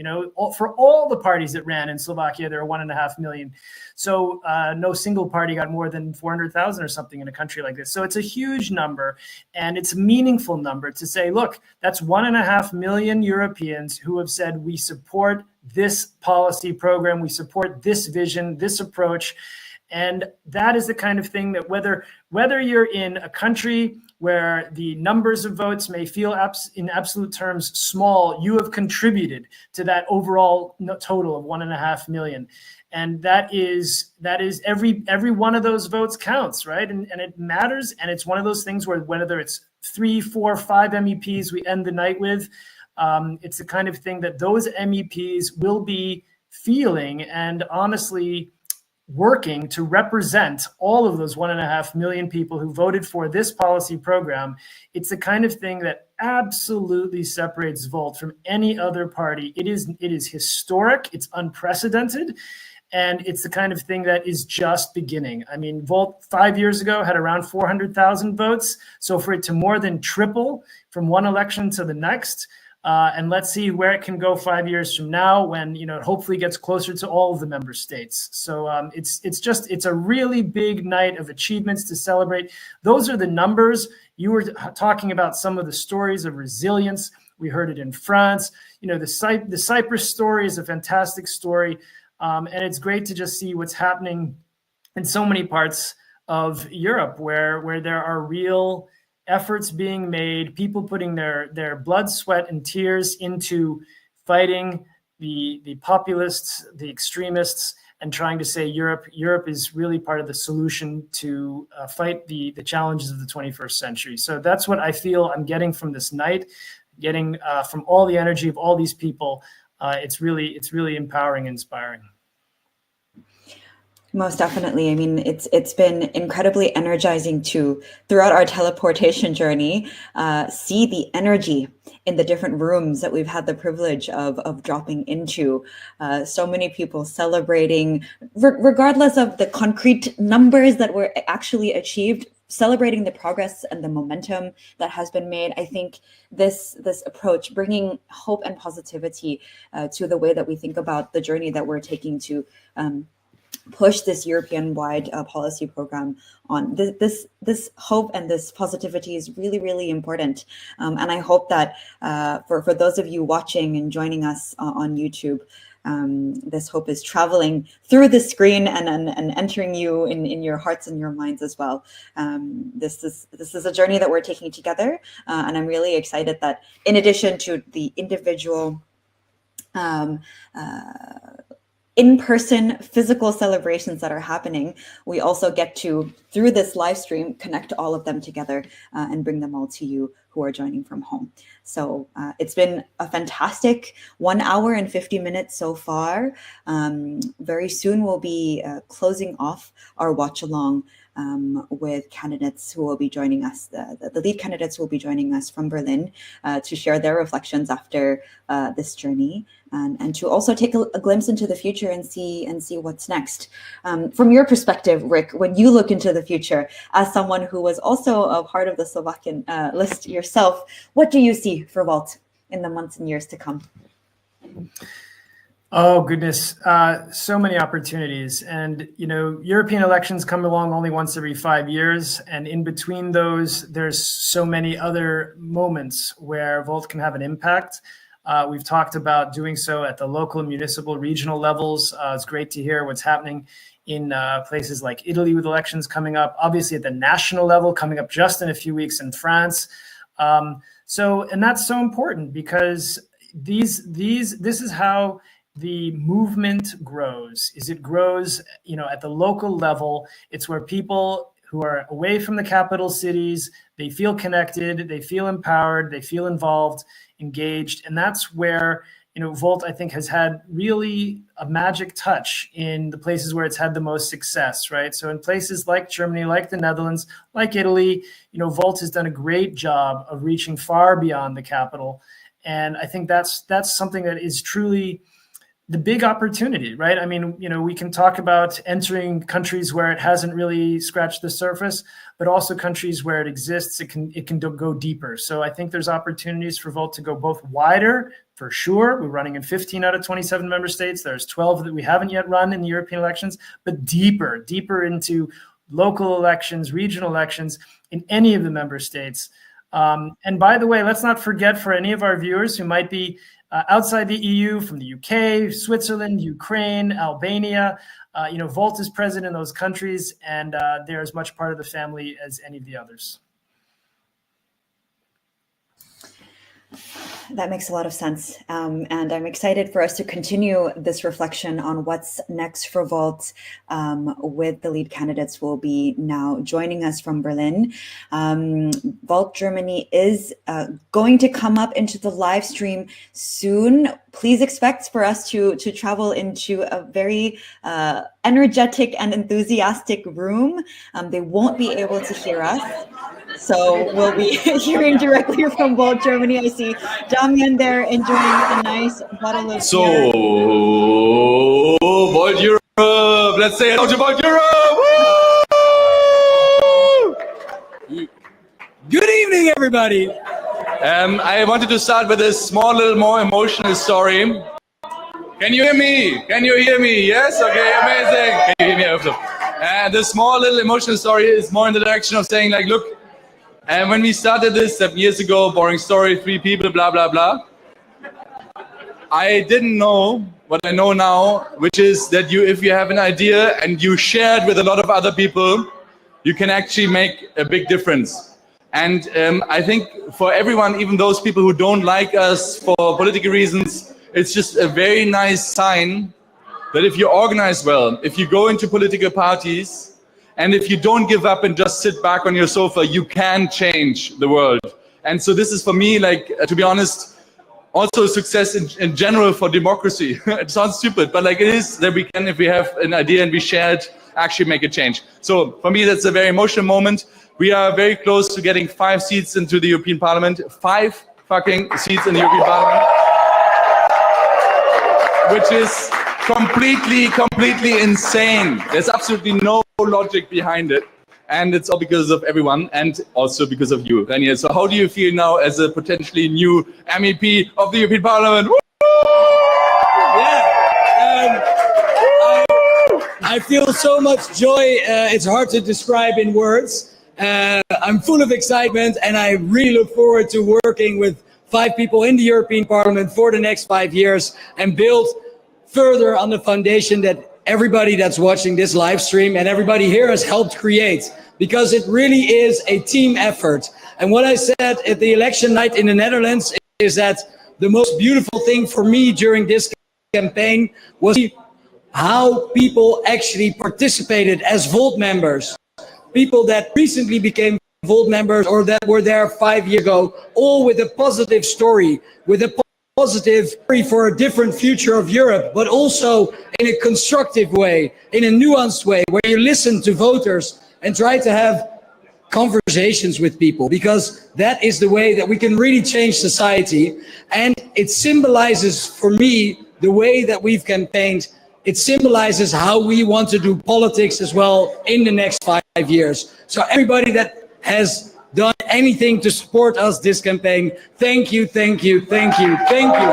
For all the parties that ran in Slovakia, there are 1.5 million. So no single party got more than 400,000 or something in a country like this. So it's a huge number, and it's a meaningful number to say, look, that's 1.5 million Europeans who have said, we support this policy program, we support this vision, this approach. And that is the kind of thing that whether you're in a country where the numbers of votes may feel in absolute terms small, you have contributed to that overall total of 1.5 million. And that is every one of those votes counts, right? And it matters. And it's one of those things where whether it's 3, 4, 5 MEPs we end the night with, it's the kind of thing that those MEPs will be feeling and honestly working to represent all of those 1.5 million people who voted for this policy program. It's the kind of thing that absolutely separates Volt from any other party. It is historic, it's unprecedented, And it's the kind of thing that is just beginning. I mean, Volt 5 years ago had around 400,000 votes. So for it to more than triple from one election to the next, and let's see where it can go 5 years from now when, it hopefully gets closer to all of the member states. So it's a really big night of achievements to celebrate. Those are the numbers. You were talking about some of the stories of resilience. We heard it in France. The Cyprus story is a fantastic story. And it's great to just see what's happening in so many parts of Europe where there are real efforts being made, people putting their blood, sweat, and tears into fighting the populists, the extremists, and trying to say Europe is really part of the solution to fight the challenges of the 21st century. So that's what I feel I'm getting from this night, getting from all the energy of all these people. It's really empowering and inspiring. Most definitely. I mean, it's been incredibly energizing to, throughout our teleportation journey, see the energy in the different rooms that we've had the privilege of dropping into. So many people celebrating, regardless of the concrete numbers that were actually achieved, celebrating the progress and the momentum that has been made. I think this approach, bringing hope and positivity to the way that we think about the journey that we're taking to push this European-wide policy program on. This hope and this positivity is really, really important. And I hope that for those of you watching and joining us on YouTube, this hope is traveling through the screen and entering you in your hearts and your minds as well. This is a journey that we're taking together, and I'm really excited that in addition to the individual in-person physical celebrations that are happening, we also get to, through this live stream, connect all of them together and bring them all to you who are joining from home. So it's been a fantastic 1 hour and 50 minutes so far. Very soon we'll be closing off our watch along with candidates who will be joining us. The lead candidates will be joining us from Berlin to share their reflections after this journey, and to also take a glimpse into the future and see what's next. From your perspective, Rick, when you look into the future, as someone who was also a part of the Slovakian list yourself, what do you see for Volt in the months and years to come? Oh, goodness. So many opportunities. And, European elections come along only once every 5 years. And in between those, there's so many other moments where Volt can have an impact. We've talked about doing so at the local, municipal, regional levels. It's great to hear what's happening in places like Italy with elections coming up, obviously at the national level coming up just in a few weeks in France. And that's so important because this is how the movement grows. It grows, at the local level. It's where people who are away from the capital cities, they feel connected, they feel empowered, they feel involved, engaged. And that's where, Volt, I think, has had really a magic touch in the places where it's had the most success, right? So in places like Germany, like the Netherlands, like Italy, Volt has done a great job of reaching far beyond the capital. And I think that's something that is truly the big opportunity, right? I mean, we can talk about entering countries where it hasn't really scratched the surface, but also countries where it exists, it can go deeper. So I think there's opportunities for Volt to go both wider, for sure. We're running in 15 out of 27 member states. There's 12 that we haven't yet run in the European elections, but deeper into local elections, regional elections in any of the member states. And by the way, let's not forget, for any of our viewers who might be outside the EU, from the UK, Switzerland, Ukraine, Albania, Volt is present in those countries, and they're as much part of the family as any of the others. That makes a lot of sense. And I'm excited for us to continue this reflection on what's next for Volt with the lead candidates who will be now joining us from Berlin. Volt Germany is going to come up into the live stream soon. Please expect for us to travel into a very energetic and enthusiastic room. They won't be able to hear us. So we'll be hearing directly from Volt Germany. I see Damian there enjoying a nice bottle of beer. So, Volt Europe, let's say hello to Volt Europe. Woo! Good evening, everybody. I wanted to start with a small, little more emotional story. Can you hear me? Can you hear me? Yes? Okay, amazing. Can you hear me also? And the small, little emotional story is more in the direction of saying, like, look, and when we started this 7 years ago, boring story, 3 people, blah, blah, blah, I didn't know what I know now, which is that if you have an idea and you share it with a lot of other people, you can actually make a big difference. And I think for everyone, even those people who don't like us for political reasons, it's just a very nice sign that if you organize well, if you go into political parties, and if you don't give up and just sit back on your sofa, you can change the world. And so this is for me, like, to be honest, also a success in general for democracy. It sounds stupid, but like it is that we can, if we have an idea and we share it, actually make a change. So for me, that's a very emotional moment. We are very close to getting 5 seats into the European Parliament. 5 fucking seats in the European Parliament. Which is completely insane. There's absolutely no logic behind it. And it's all because of everyone and also because of you, Daniel. So how do you feel now as a potentially new MEP of the European Parliament? Woo! I feel so much joy. It's hard to describe in words. I'm full of excitement, and I really look forward to working with 5 people in the European Parliament for the next 5 years and build further on the foundation that everybody that's watching this live stream and everybody here has helped create, because it really is a team effort. And what I said at the election night in the Netherlands is that the most beautiful thing for me during this campaign was how people actually participated as Volt members. People that recently became Volt members or that were there 5 years ago, all with a positive story, with a positive story for a different future of Europe, but also in a constructive way, in a nuanced way, where you listen to voters and try to have conversations with people, because that is the way that we can really change society. And it symbolizes for me the way that we've campaigned. It symbolizes how we want to do politics as well in the next 5 years. So everybody that has done anything to support us this campaign, thank you, thank you, thank you, thank you.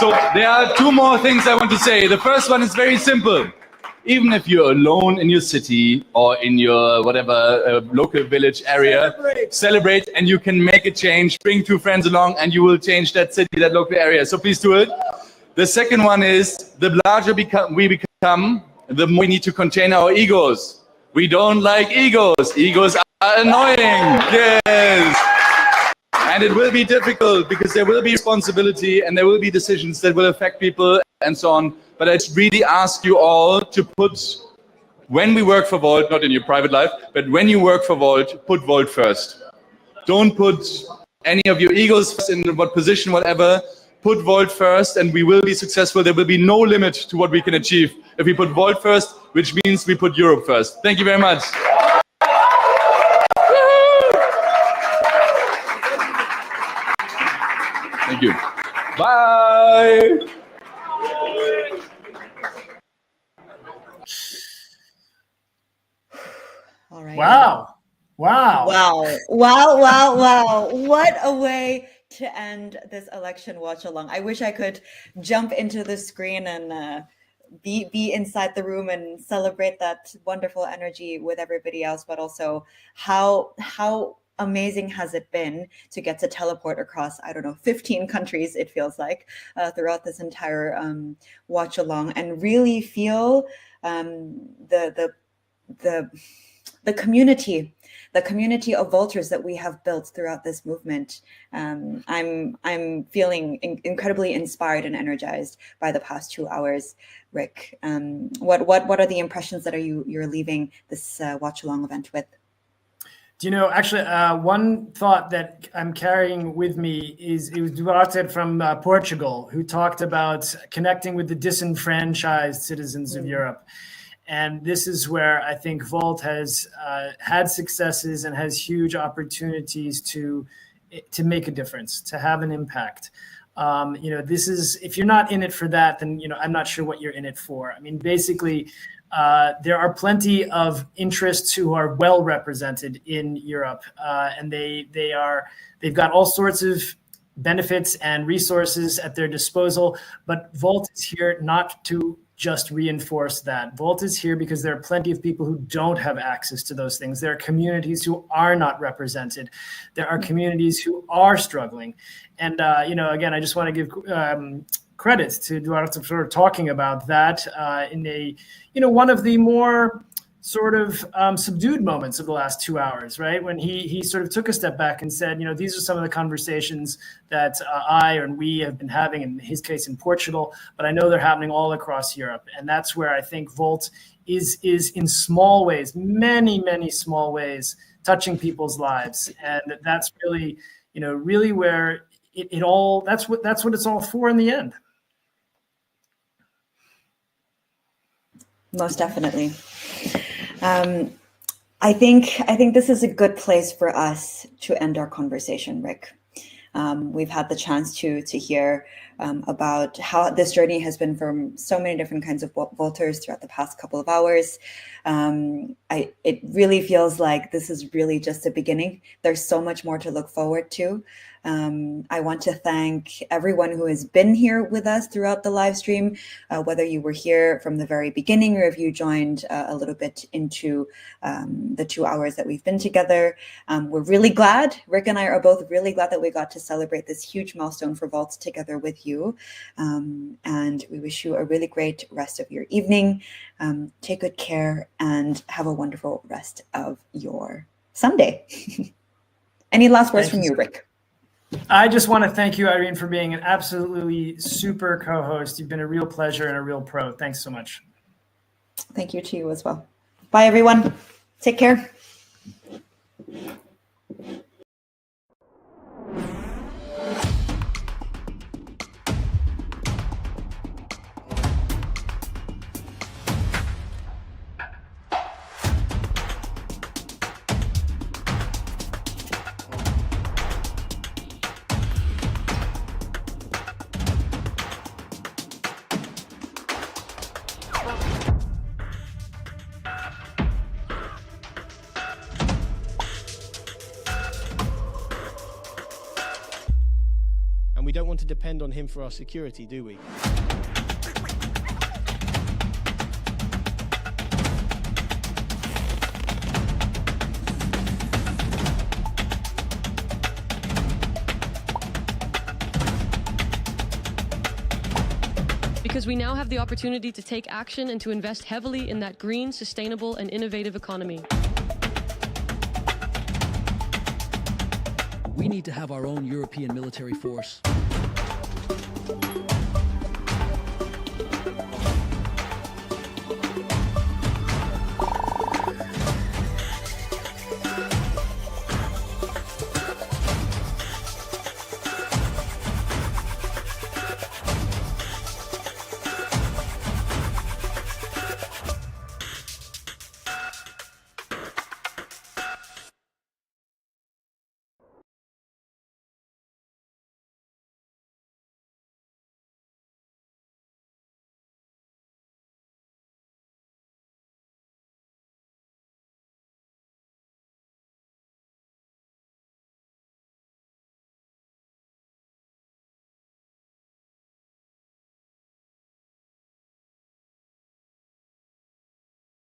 So there are 2 more things I want to say. The first one is very simple. Even if you're alone in your city or in your whatever local village area, celebrate, and you can make a change. Bring 2 friends along and you will change that city, that local area. So please do it. The second one is, the larger we become, the more we need to contain our egos. We don't like egos. Egos are annoying. Yes. And it will be difficult because there will be responsibility and there will be decisions that will affect people and so on. But I really ask you all to put, when we work for Volt, not in your private life, but when you work for Volt, put Volt first. Don't put any of your egos first in what position, whatever. Put Volt first and we will be successful. There will be no limit to what we can achieve if we put Volt first, which means we put Europe first. Thank you very much. Thank you. Bye. All right. Wow. Wow. Wow. Wow. Wow. Wow. What a way to end this election watch along. I wish I could jump into the screen and be inside the room and celebrate that wonderful energy with everybody else, but also how amazing has it been to get to teleport across, 15 countries, it feels like, throughout this entire watch along, and really feel the community of Volters that we have built throughout this movement. I'm feeling incredibly inspired and energized by the past 2 hours. Rick, what are the impressions that you're leaving this watch along event with? Do you know, actually, one thought that I'm carrying with me is it was Duarte from Portugal, who talked about connecting with the disenfranchised citizens of Europe. And this is where I think Volt has had successes and has huge opportunities to make a difference, to have an impact. This is, if you're not in it for that, then, I'm not sure what you're in it for. I mean, basically, there are plenty of interests who are well represented in Europe, and they've got all sorts of benefits and resources at their disposal. But Volt is here not to just reinforce that. Volt is here because there are plenty of people who don't have access to those things. There are communities who are not represented. There are communities who are struggling. And, again, I just want to give credit to Duarte for talking about that in one of the more sort of subdued moments of the last 2 hours, right? When he sort of took a step back and said, these are some of the conversations that we have been having, in his case in Portugal, but I know they're happening all across Europe. And that's where I think Volt is in small ways, many, many small ways, touching people's lives. And that's really, really where it all, that's what it's all for in the end. Most definitely. I think this is a good place for us to end our conversation, Rick. We've had the chance to hear about how this journey has been from so many different kinds of Volters throughout the past couple of hours. It really feels like this is really just the beginning. There's so much more to look forward to. I want to thank everyone who has been here with us throughout the live stream, whether you were here from the very beginning or if you joined a little bit into the 2 hours that we've been together. We're really glad, Rick and I are both really glad that we got to celebrate this huge milestone for Volt together with you. And we wish you a really great rest of your evening. Take good care and have a wonderful rest of your Sunday. Any last words from you, Rick? I just want to thank you, Irene, for being an absolutely super co-host. You've been a real pleasure and a real pro. Thanks so much. Thank you to you as well. Bye, everyone. Take care. We don't want to depend on him for our security, do we? Because we now have the opportunity to take action and to invest heavily in that green, sustainable, and innovative economy. We need to have our own European military force.